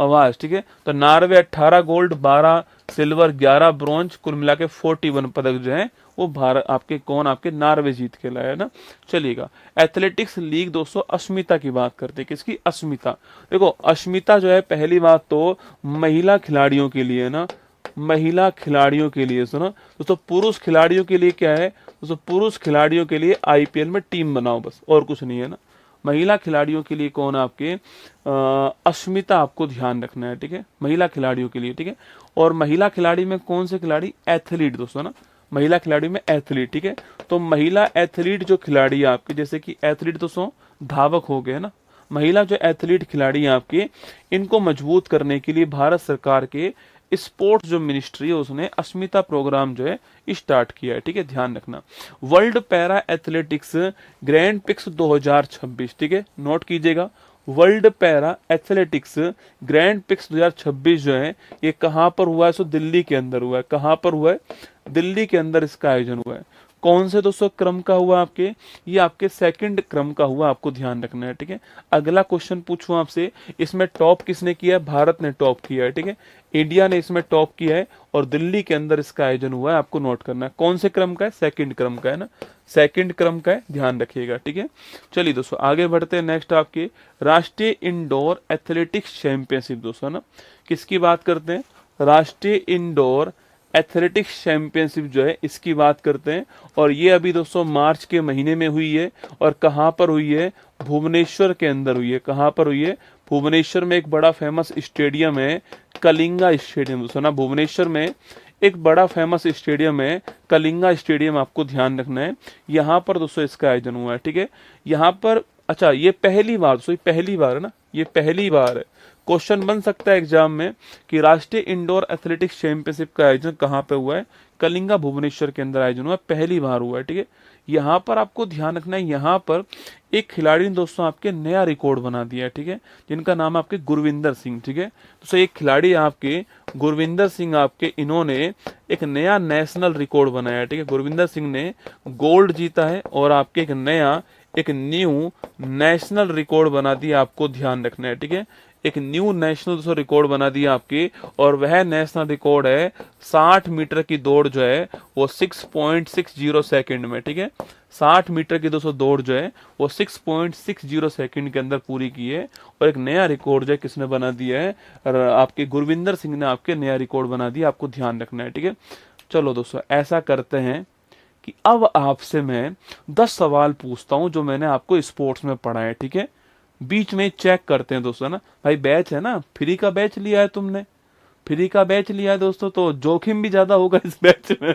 A: आवाज, ठीक है। तो नॉर्वे 18 गोल्ड, 12 सिल्वर, 11 ब्रॉन्ज, कुल मिला के 41 पदक जो है वो भारत आपके कौन आपके नॉर्वे जीत के लाया है ना। चलिएगा, एथलेटिक्स लीग दोस्तों अस्मिता की बात करते हैं। किसकी? अस्मिता। देखो अस्मिता जो है, पहली बात तो महिला खिलाड़ियों के लिए ना, महिला खिलाड़ियों के लिए सुनो दोस्तों। पुरुष खिलाड़ियों के लिए क्या है दोस्तों? पुरुष खिलाड़ियों के लिए आईपीएल में टीम बनाओ, बस और कुछ नहीं है ना। महिला खिलाड़ियों के लिए कौन आपके अस्मिता आपको ध्यान रखना है, ठीक है, महिला खिलाड़ियों के लिए, ठीक है। और महिला खिलाड़ी में कौन से खिलाड़ी? एथलीट दोस्तों ना, महिला खिलाड़ी में एथलीट, ठीक है। तो महिला एथलीट जो खिलाड़ी है आपके, जैसे कि एथलीट दोस्तों धावक हो गए ना, महिला जो एथलीट खिलाड़ी है आपके, इनको मजबूत करने के लिए भारत सरकार के स्पोर्ट्स जो मिनिस्ट्री है उसने अस्मिता प्रोग्राम जो है स्टार्ट किया है, ठीक है, ध्यान रखना। World para athletics grand pics 2026, ठीक है, नोट कीजिएगा। World para athletics grand pics 2026 जो है ये कहां पर हुआ है? सो दिल्ली के अंदर हुआ है। कहां पर हुआ है? दिल्ली के अंदर इसका आयोजन हुआ है। कौन से दोस्तों क्रम का हुआ आपके? ये आपके सेकंड क्रम का हुआ, आपको ध्यान रखना है, ठीक है। अगला क्वेश्चन पूछूं आपसे, इसमें टॉप किसने किया है? भारत ने टॉप किया है, ठीक है, इंडिया ने इसमें टॉप किया है और दिल्ली के अंदर इसका आयोजन हुआ है, आपको नोट करना है। कौन से क्रम का है? सेकंड क्रम का है ना, सेकंड क्रम का है, ध्यान रखिएगा, ठीक है। चलिए दोस्तों आगे बढ़ते हैं। नेक्स्ट आपके राष्ट्रीय इंडोर एथलेटिक्स चैंपियनशिप दोस्तों ना, किसकी बात करते हैं? राष्ट्रीय इंडोर एथलेटिक्स चैंपियनशिप जो है इसकी बात करते हैं। और ये अभी दोस्तों मार्च के महीने में हुई है। और कहां पर हुई है? भुवनेश्वर के अंदर हुई है। कहां पर हुई है? भुवनेश्वर में एक बड़ा फेमस स्टेडियम है, कलिंगा स्टेडियम दोस्तों ना। भुवनेश्वर में एक बड़ा फेमस स्टेडियम है, कलिंगा स्टेडियम, आपको ध्यान रखना है। यहाँ पर दोस्तों इसका आयोजन हुआ है, ठीक है। यहाँ पर अच्छा, ये पहली बार दोस्तों, पहली बार है ना, ये पहली बार है। क्वेश्चन बन सकता है एग्जाम में कि राष्ट्रीय इंडोर एथलेटिक्स चैंपियनशिप का आयोजन कहाँ पे हुआ है? कलिंगा भुवनेश्वर के अंदर आयोजन हुआ है, पहली बार हुआ है, ठीक है। यहाँ पर आपको ध्यान रखना है, यहाँ पर एक खिलाड़ी ने दोस्तों आपके नया रिकॉर्ड बना दिया है, ठीक है, जिनका नाम आपके गुरविंदर सिंह, ठीक है। दोस्तों एक खिलाड़ी आपके गुरविंदर सिंह आपके, इन्होंने एक नया नेशनल रिकॉर्ड बनाया है, ठीक है। गुरविंदर सिंह ने गोल्ड जीता है और आपके एक न्यू नेशनल रिकॉर्ड बना दिया, आपको ध्यान रखना है, ठीक है। एक न्यू नेशनल रिकॉर्ड बना दिया आपके, और वह नेशनल रिकॉर्ड है 60 मीटर की दौड़ जो है वो 6.60 सेकंड में, ठीक है। 60 मीटर की दोस्तों दौड़ जो है वो 6.60 सेकंड के अंदर पूरी की है। और एक नया रिकॉर्ड जो है किसने बना दिया है? आपके गुरविंदर सिंह ने आपके नया रिकॉर्ड बना दिया, आपको ध्यान रखना है, ठीक है। चलो दोस्तों ऐसा करते हैं कि अब आपसे मैं 10 सवाल पूछता हूं जो मैंने आपको स्पोर्ट्स में पढ़ा है, ठीक है। बीच में चेक करते हैं दोस्तों ना, भाई बैच है ना, फ्री का बैच लिया है तुमने, फ्री का बैच लिया है दोस्तों, तो जोखिम भी ज्यादा होगा इस बैच में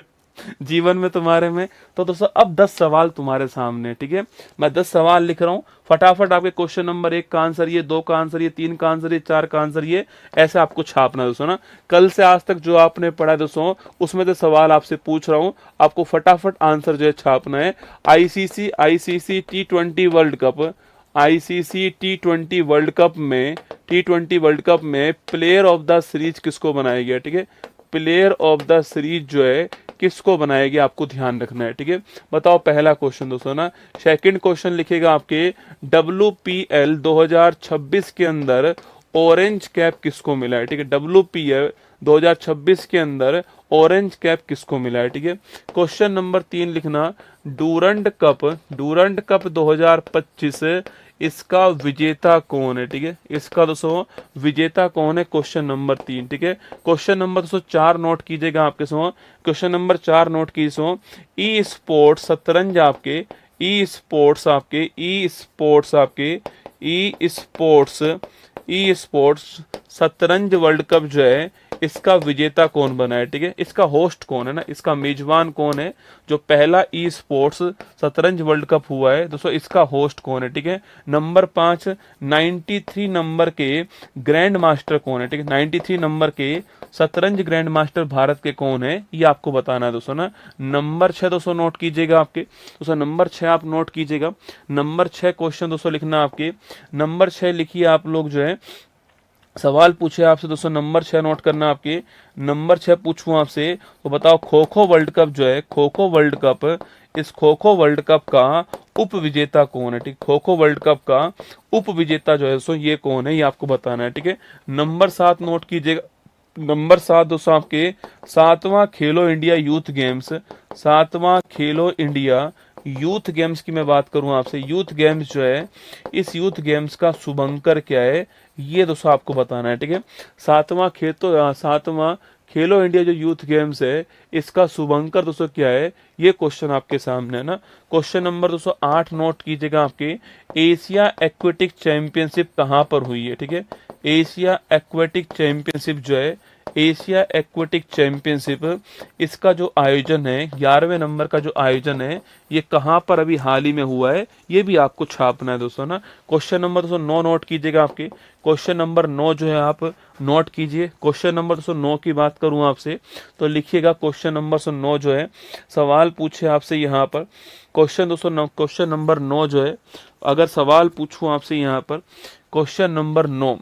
A: जीवन में तुम्हारे में। तो दोस्तों अब 10 सवाल तुम्हारे सामने, ठीक है। मैं 10 सवाल लिख रहा हूं, फटाफट आपके क्वेश्चन नंबर 1 का आंसर ये, 2 का आंसर ये, 3 का आंसर ये, 4 का आंसर ये, ऐसे आपको छापना है दोस्तों ना। कल से आज तक जो आपने पढ़ा है दोस्तों, उसमें से सवाल आपसे पूछ रहा हूं, आपको फटाफट आंसर जो है छापना है। ICC T20 world cup, ICC T20 world cup में, T20 वर्ल्ड कप में प्लेयर ऑफ द सीरीज किसको बनाया गया, ठीक है। प्लेयर ऑफ द सीरीज जो है किसको बनाया गया, आपको ध्यान रखना है, ठीक है। बताओ पहला क्वेश्चन दोस्तों ना। सेकंड क्वेश्चन लिखेगा आपके WPL 2026 के अंदर ऑरेंज कैप किसको मिला है, ठीक है। WPL 2026 के अंदर ऑरेंज कैप किसको मिला है, ठीक है। क्वेश्चन नंबर 3 लिखना, डूरंड कप 2025 इसका विजेता कौन है, ठीक है। इसका दोस्तों विजेता कौन है, क्वेश्चन नंबर 3, ठीक है। क्वेश्चन नंबर दोस्तों 4 नोट कीजिएगा आपके सो, क्वेश्चन नंबर 4 नोट कीजिए सो, ई स्पोर्ट्स शतरंज आपके, ई स्पोर्ट्स शतरंज वर्ल्ड कप जो है इसका विजेता कौन बना है, ठीक है। इसका होस्ट कौन है ना, इसका मेजबान कौन है, जो पहला ई स्पोर्ट्स शतरंज वर्ल्ड कप हुआ है दोस्तों, इसका होस्ट कौन है, ठीक है। नंबर 5 93 नंबर के ग्रैंड मास्टर कौन है, ठीक है। 93 नंबर के शतरंज ग्रैंड मास्टर भारत के कौन है, ये आपको बताना है दोस्तों ना। नंबर 6 दोस्तों नोट कीजिएगा आपके दोस्तों, नंबर 6 आप नोट कीजिएगा। नंबर 6 क्वेश्चन दोस्तों लिखना आपके, नंबर 6 लिखिए आप लोग जो है, सवाल पूछे आपसे दोस्तों, नंबर 6 नोट करना आपके। नंबर 6 पूछूं आपसे तो बताओ, खो खो वर्ल्ड कप जो है, खो खो वर्ल्ड कप इस खो खो वर्ल्ड कप का उप विजेता कौन है, ठीक। खो खो वर्ल्ड कप का उप विजेता जो है सो ये कौन है, ये आपको बताना है, ठीक है। नंबर 7 नोट कीजिएगा। नंबर 7 दोस्तों आपके 7वां खेलो इंडिया यूथ गेम्स, 7वां खेलो इंडिया यूथ गेम्स की मैं बात करूं आपसे, यूथ गेम्स जो है, इस यूथ गेम्स का शुभंकर क्या है, ये दोस्तों आपको बताना है, ठीक है। 7वां खेलो इंडिया जो यूथ गेम्स है, इसका शुभंकर दोस्तों क्या है, ये क्वेश्चन आपके सामने है ना। क्वेश्चन नंबर दोस्तों 8 नोट कीजिएगा आपके, एशिया एक्वेटिक चैंपियनशिप कहाँ पर हुई है, ठीक है। एशिया एक्वेटिक चैंपियनशिप जो है, एशिया एक्वेटिक चैंपियनशिप, इसका जो आयोजन है, 11वें नंबर का जो आयोजन है, ये कहाँ पर अभी हाल ही में हुआ है, ये भी आपको छापना है दोस्तों ना। क्वेश्चन नंबर दोस्तों 9 नोट कीजिएगा आपके, क्वेश्चन नंबर 9 जो है आप नोट कीजिए। क्वेश्चन नंबर दोस्तों 9 की बात करूं आपसे तो लिखिएगा, क्वेश्चन नंबर 9 जो है, सवाल पूछे आपसे यहाँ पर, क्वेश्चन दोस्तों क्वेश्चन नंबर 9 जो है, अगर सवाल पूछूं आपसे यहाँ पर, क्वेश्चन नंबर 9,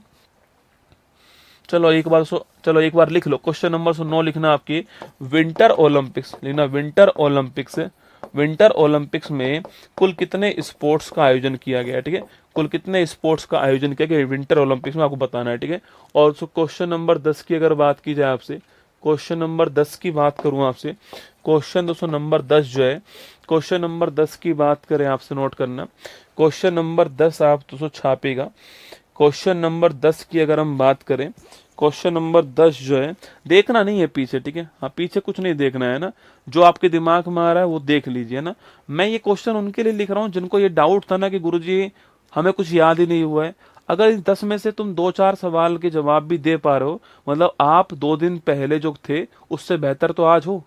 A: चलो एक बार लिख लो। क्वेश्चन नंबर 9 लिखना आपकी, विंटर ओलंपिक्स लिखना, विंटर ओलंपिक्स में कुल कितने स्पोर्ट्स का आयोजन किया गया है, ठीक है। कुल कितने स्पोर्ट्स का आयोजन किया गया विंटर ओलंपिक्स में, आपको बताना है, ठीक है। और क्वेश्चन नंबर 10 की अगर बात की जाए आपसे, क्वेश्चन नंबर 10 की बात करूं आपसे, क्वेश्चन दोस्तों नंबर 10 जो है, क्वेश्चन नंबर 10 की बात करें आपसे, नोट करना, क्वेश्चन नंबर 10 आप दोस्तों छापेगा। क्वेश्चन नंबर 10 की अगर हम बात करें, क्वेश्चन नंबर 10 जो है, देखना नहीं है पीछे, ठीक है। हाँ, पीछे कुछ नहीं देखना है ना, जो आपके दिमाग में आ रहा है वो देख लीजिए ना। मैं ये क्वेश्चन उनके लिए लिख रहा हूँ जिनको ये डाउट था ना कि गुरुजी हमें कुछ याद ही नहीं हुआ है। अगर इन 10 में से तुम 2-4 सवाल के जवाब भी दे पा रहे हो, मतलब आप 2 दिन पहले जो थे उससे बेहतर तो आज हो।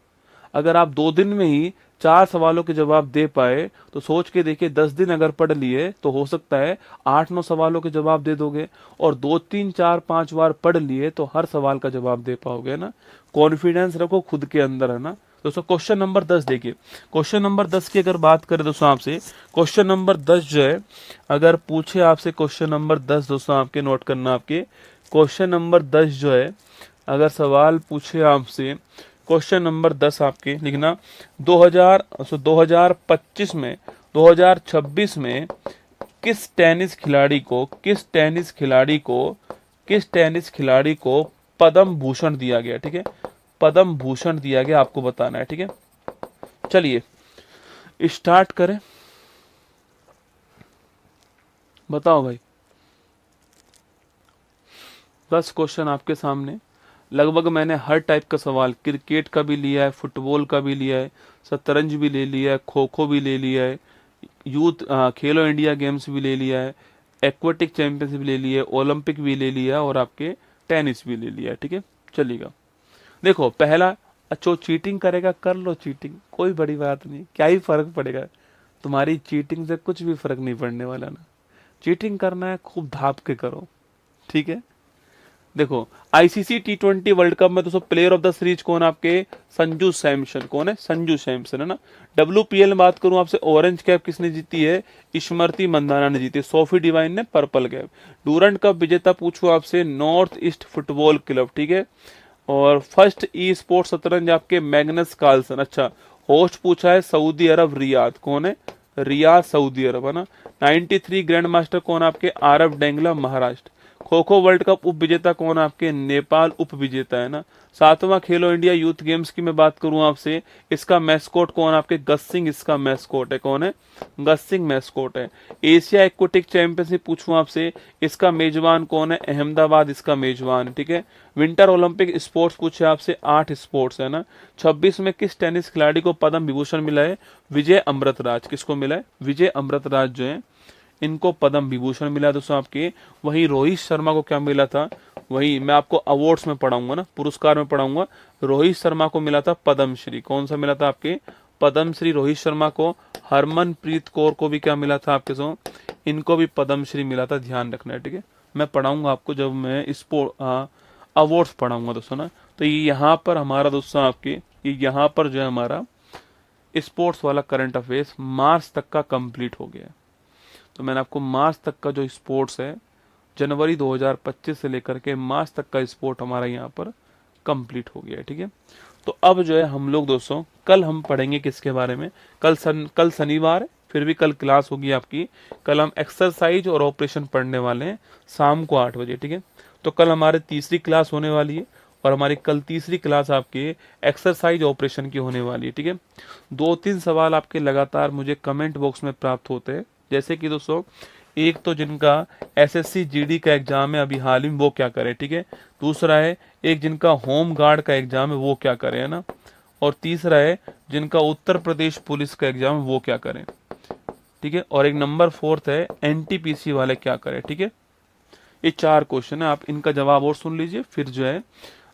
A: अगर आप 2 दिन में ही 4 सवालों के जवाब दे पाए तो सोच के देखिए, 10 दिन अगर पढ़ लिए तो हो सकता है 8-9 सवालों के जवाब दे दोगे, और 2-3-4-5 बार पढ़ लिए तो हर सवाल का जवाब दे पाओगे ना। कॉन्फिडेंस रखो खुद के अंदर, है ना दोस्तों। क्वेश्चन नंबर 10 देखिए, क्वेश्चन नंबर 10 की अगर बात करें दोस्तों आपसे, क्वेश्चन नंबर 10 जो है, अगर पूछे आपसे क्वेश्चन नंबर 10 दोस्तों आपके, नोट करना आपके, क्वेश्चन नंबर 10 जो है, अगर सवाल पूछे आपसे क्वेश्चन नंबर 10 आपके लिखना, 2025 में 2026 में किस टेनिस खिलाड़ी को पद्म भूषण दिया गया, ठीक है। पद्म भूषण दिया गया, आपको बताना है, ठीक है। चलिए स्टार्ट करें, बताओ भाई। 10 क्वेश्चन आपके सामने, लगभग मैंने हर टाइप का सवाल, क्रिकेट का भी लिया है, फुटबॉल का भी लिया है, शतरंज भी ले लिया है, खो खो भी ले लिया है, यूथ खेलो इंडिया गेम्स भी ले लिया है, एक्वेटिक चैंपियनशिप ले लिया है, ओलंपिक भी ले लिया है, और आपके टेनिस भी ले लिया है, ठीक है। चलिएगा, देखो पहला, अच्छा चीटिंग करेगा कर लो चीटिंग, कोई बड़ी बात नहीं, क्या ही फर्क पड़ेगा, तुम्हारी चीटिंग से कुछ भी फर्क नहीं पड़ने वाला ना। चीटिंग करना है खूब धाप के करो, ठीक है। देखो आईसीसी T20 वर्ल्ड कप में दोस्तों प्लेयर ऑफ द सीरीज कौन, आपके संजू सैमसन, कौन है, संजू सैमसन, है ना। WPL में बात करूं आपसे, ऑरेंज कैप किसने जीती है, स्मृति मंदाना ने जीती है, सोफी डिवाइन ने पर्पल कैप। डूरंड कप विजेता पूछूं आपसे, नॉर्थ ईस्ट फुटबॉल क्लब, ठीक है। और फर्स्ट ई स्पोर्ट्स शतरंज आपके मैग्नस कार्लसन, अच्छा। होस्ट पूछा है सऊदी अरब रियाद, कौन है, रियाद सऊदी अरब, है ना। 93 ग्रैंड मास्टर कौन, आपके आरब डेंगला महाराष्ट्र। खो खो वर्ल्ड कप उप विजेता कौन, आपके नेपाल उप विजेता, है ना। 7वां खेलो इंडिया यूथ गेम्स की मैं बात करूं आपसे, इसका मैस्कोट कौन, आपके गस्सिंग इसका मैस्कोट है, कौन है, गस्सिंग मैस्कोट है। एशिया एक्वेटिक चैंपियनशिप पूछूं आपसे, इसका मेजबान कौन है, अहमदाबाद इसका मेजबान है, ठीक है। विंटर ओलंपिक स्पोर्ट्स पूछे आपसे, 8 स्पोर्ट्स, है ना। 26 में किस टेनिस खिलाड़ी को पद्म विभूषण मिला है, विजय अमृतराज, किसको मिला है, विजय अमृतराज जो है, इनको पद्म विभूषण मिला दोस्तों आपके। वहीं रोहित शर्मा को क्या मिला था, वही मैं आपको अवार्ड्स में पढ़ाऊंगा ना, पुरस्कार में पढ़ाऊंगा। रोहित शर्मा को मिला था पद्मश्री, कौन सा मिला था आपके, पद्मश्री रोहित शर्मा को। हरमनप्रीत कौर को भी क्या मिला था आपके सो, इनको भी पद्मश्री मिला था, ध्यान रखना है, ठीक है। मैं पढ़ाऊंगा आपको जब मैं स्पोर्ट अवार्ड्स पढ़ाऊंगा दोस्तों ना। तो ये यहाँ पर हमारा दोस्तों आपके, ये यहाँ पर जो है हमारा स्पोर्ट्स वाला करंट अफेयर्स मार्च तक का कंप्लीट हो गया है। तो मैंने आपको मार्च तक का जो स्पोर्ट्स है, जनवरी 2025 से लेकर के मार्च तक का स्पोर्ट हमारा यहाँ पर कंप्लीट हो गया है, ठीक है। तो अब जो है हम लोग दोस्तों कल हम पढ़ेंगे किसके बारे में, कल शनिवार है, फिर भी कल क्लास होगी आपकी। कल हम एक्सरसाइज और ऑपरेशन पढ़ने वाले हैं शाम को 8 बजे, ठीक है। तो कल हमारे तीसरी क्लास होने वाली है, और हमारी कल तीसरी क्लास आपकी एक्सरसाइज ऑपरेशन की होने वाली है, ठीक है। 2-3 सवाल आपके लगातार मुझे कमेंट बॉक्स में प्राप्त होते हैं, जैसे कि दोस्तों एक तो जिनका एसएससी जीडी का एग्जाम है अभी हाल ही में, वो क्या करें, ठीक है। दूसरा है एक जिनका होम गार्ड का एग्जाम है, वो क्या करें, है ना। और तीसरा है जिनका उत्तर प्रदेश पुलिस का एग्जाम है, वो क्या करें, ठीक है। और एक नंबर 4 है एनटीपीसी वाले क्या करें, ठीक है। ये 4 क्वेश्चन है, आप इनका जवाब और सुन लीजिए, फिर जो है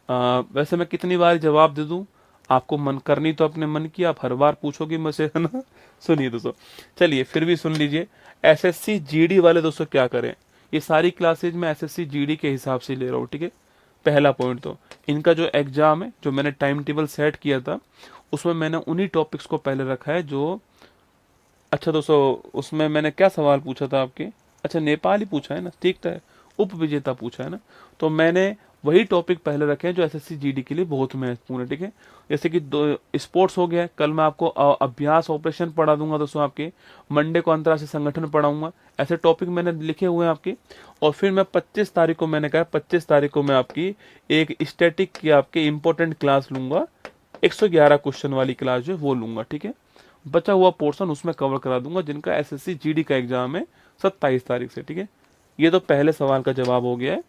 A: वैसे मैं कितनी बार जवाब दे दूं, आपको मन करनी तो अपने मन की, आप हर बार पूछोगे मुझसे, है ना। सुनिए दोस्तों, चलिए फिर भी सुन लीजिए। एसएससी जीडी वाले दोस्तों क्या करें, ये सारी क्लासेज मैं एसएससी जीडी के हिसाब से ले रहा हूँ, ठीक है। पहला पॉइंट तो इनका जो एग्जाम है, जो मैंने टाइम टेबल सेट किया था, उसमें मैंने उन्हीं टॉपिक्स को पहले रखा है जो, अच्छा दोस्तों उसमें मैंने क्या सवाल पूछा था आपके, अच्छा नेपाल ही पूछा है ना, ठीक है। उप विजेता पूछा है ना, तो मैंने वही टॉपिक पहले रखे हैं जो एसएससी जीडी के लिए बहुत महत्वपूर्ण है, ठीक है। जैसे कि स्पोर्ट्स हो गया, कल मैं आपको अभ्यास ऑपरेशन पढ़ा दूंगा दोस्तों आपके। मंडे को अंतर्राष्ट्रीय संगठन पढ़ाऊंगा, ऐसे टॉपिक मैंने लिखे हुए हैं आपके। और फिर मैं 25 तारीख को, मैंने कहा 25 तारीख को मैं आपकी एक स्टैटिक की आपके इंपॉर्टेंट क्लास लूंगा, 111 क्वेश्चन वाली क्लास जो है वो लूंगा, ठीक है। बचा हुआ पोर्शन उसमें कवर करा दूंगा जिनका एसएससी जीडी का एग्जाम है 27 तारीख से, ठीक है। ये तो पहले सवाल का जवाब हो गया है,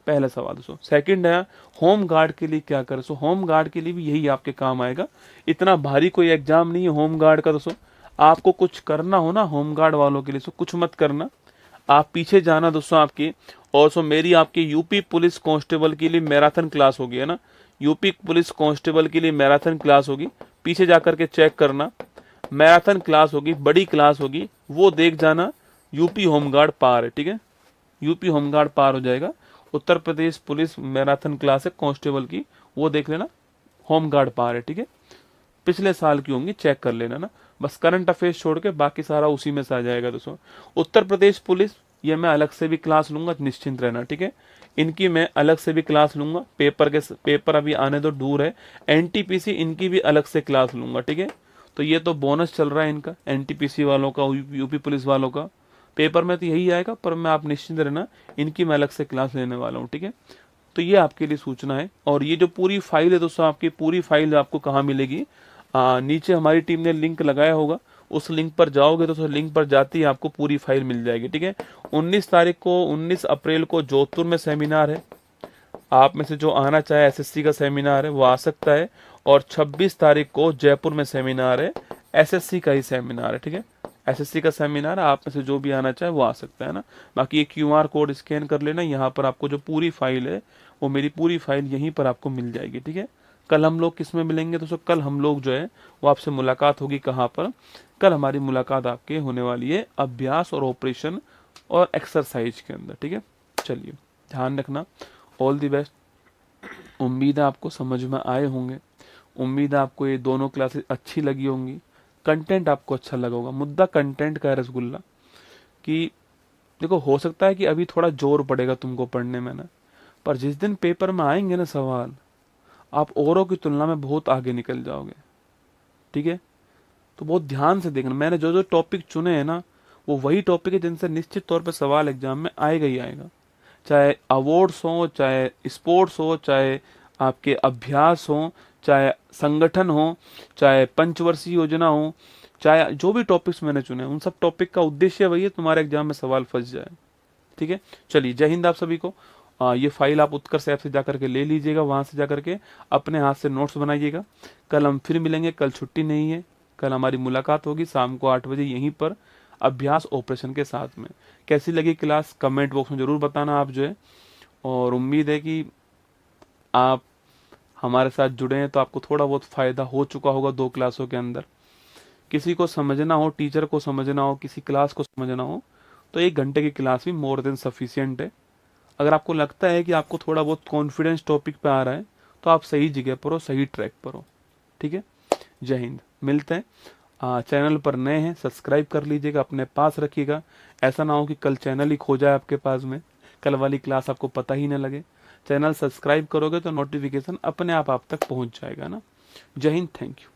A: पहला सवाल दोस्तों। सेकंड है होम गार्ड के लिए क्या करें, सो होम गार्ड के लिए भी यही आपके काम आएगा। इतना भारी कोई एग्जाम नहीं है होम गार्ड का दोस्तों, आपको कुछ करना हो ना होम गार्ड वालों के लिए, सो कुछ मत करना, आप पीछे जाना दोस्तों आपकी। और सो मेरी आपकी यूपी पुलिस कांस्टेबल के लिए मैराथन क्लास होगी, है ना। यूपी पुलिस कांस्टेबल के लिए मैराथन क्लास होगी, पीछे जाकर के चेक करना, मैराथन क्लास होगी, बड़ी क्लास होगी, वो देख जाना। यूपी होमगार्ड पार है, ठीक है, यूपी होमगार्ड पार हो जाएगा। Uttar Pradesh police marathon class है कांस्टेबल की, वो देख लेना, होमगार्ड पार है, ठीक है। पिछले साल की होंगी, चेक कर लेना ना। बस करंट अफेयर्स छोड़ के बाकी सारा उसी में से आ जाएगा दोस्तों। उत्तर प्रदेश पुलिस ये मैं अलग से भी क्लास लूंगा, निश्चिंत रहना, ठीक है। इनकी मैं अलग से भी क्लास लूंगा, पेपर अभी आने तो दूर है। एनटीपीसी इनकी भी अलग से क्लास लूंगा, ठीक है। तो ये तो बोनस चल रहा है इनका, एनटीपीसी वालों का, यूपी पुलिस वालों का। पेपर में तो यही आएगा, पर मैं आप निश्चिंत रहना, इनकी मैं अलग से क्लास लेने वाला हूँ, ठीक है। तो ये आपके लिए सूचना है। और ये जो पूरी फाइल है दोस्तों, आपकी पूरी फाइल आपको कहाँ मिलेगी, नीचे हमारी टीम ने लिंक लगाया होगा, उस लिंक पर जाओगे तो लिंक पर जाते ही आपको पूरी फाइल मिल जाएगी, ठीक है। 19 तारीख को, 19 अप्रैल को जोधपुर में सेमिनार है, आप में से जो आना चाहे एसएससी का सेमिनार है वो आ सकता है। और 26 तारीख को जयपुर में सेमिनार है, एसएससी का ही सेमिनार है, ठीक है। एसएससी का सेमिनार है, आप में से जो भी आना चाहे वो आ सकता है ना। बाकी ये क्यूआर कोड स्कैन कर लेना, यहाँ पर आपको जो पूरी फाइल है वो मेरी पूरी फाइल यहीं पर आपको मिल जाएगी, ठीक है। कल हम लोग किस में मिलेंगे दोस्तों, कल हम लोग जो है वो आपसे मुलाकात होगी कहाँ पर, कल हमारी मुलाकात आपके होने वाली है अभ्यास और ऑपरेशन और एक्सरसाइज के अंदर, ठीक है। चलिए ध्यान रखना, ऑल द बेस्ट। उम्मीद है आपको समझ में आए होंगे, उम्मीद है आपको ये दोनों क्लासेस अच्छी लगी होंगी, कंटेंट आपको अच्छा लगा होगा। मुद्दा कंटेंट का है रसगुल्ला, कि देखो हो सकता है कि अभी थोड़ा जोर पड़ेगा तुमको पढ़ने में ना, पर जिस दिन पेपर में आएंगे ना सवाल, आप औरों की तुलना में बहुत आगे निकल जाओगे, ठीक है। तो बहुत ध्यान से देखना, मैंने जो जो टॉपिक चुने हैं ना, वो वही टॉपिक है जिनसे निश्चित तौर पर सवाल एग्जाम में आएगा ही आएगा। चाहे अवार्ड्स हो, चाहे स्पोर्ट्स हो, चाहे आपके अभ्यास हो, चाहे संगठन हो, चाहे पंचवर्षीय योजना हो, चाहे जो भी टॉपिक्स मैंने चुने, उन सब टॉपिक का उद्देश्य वही है, तुम्हारे एग्जाम में सवाल फंस जाए, ठीक है। चलिए जय हिंद आप सभी को। ये फाइल आप उत्कर्ष ऐप से जाकर के ले लीजिएगा, वहां से जाकर के अपने हाथ से नोट्स बनाइएगा। कल हम फिर मिलेंगे, कल छुट्टी नहीं है, कल हमारी मुलाकात होगी शाम को 8 बजे यहीं पर अभ्यास ऑपरेशन के साथ में। कैसी लगी क्लास कमेंट बॉक्स में जरूर बताना आप जो है। और उम्मीद है कि आप हमारे साथ जुड़े हैं तो आपको थोड़ा बहुत फायदा हो चुका होगा 2 क्लासों के अंदर। किसी को समझना हो, टीचर को समझना हो, किसी क्लास को समझना हो, तो 1 घंटे की क्लास भी मोर देन सफिशियंट है। अगर आपको लगता है कि आपको थोड़ा बहुत कॉन्फिडेंस टॉपिक पे आ रहा है, तो आप सही जगह पर हो, सही ट्रैक पर हो, ठीक है। जय हिंद, मिलते हैं। चैनल पर नए हैं सब्सक्राइब कर लीजिएगा, अपने पास रखिएगा, ऐसा ना हो कि कल चैनल ही खो जाए आपके पास में, कल वाली क्लास आपको पता ही ना लगे। चैनल सब्सक्राइब करोगे तो नोटिफिकेशन अपने आप तक पहुंच जाएगा ना। जय हिंद, थैंक यू।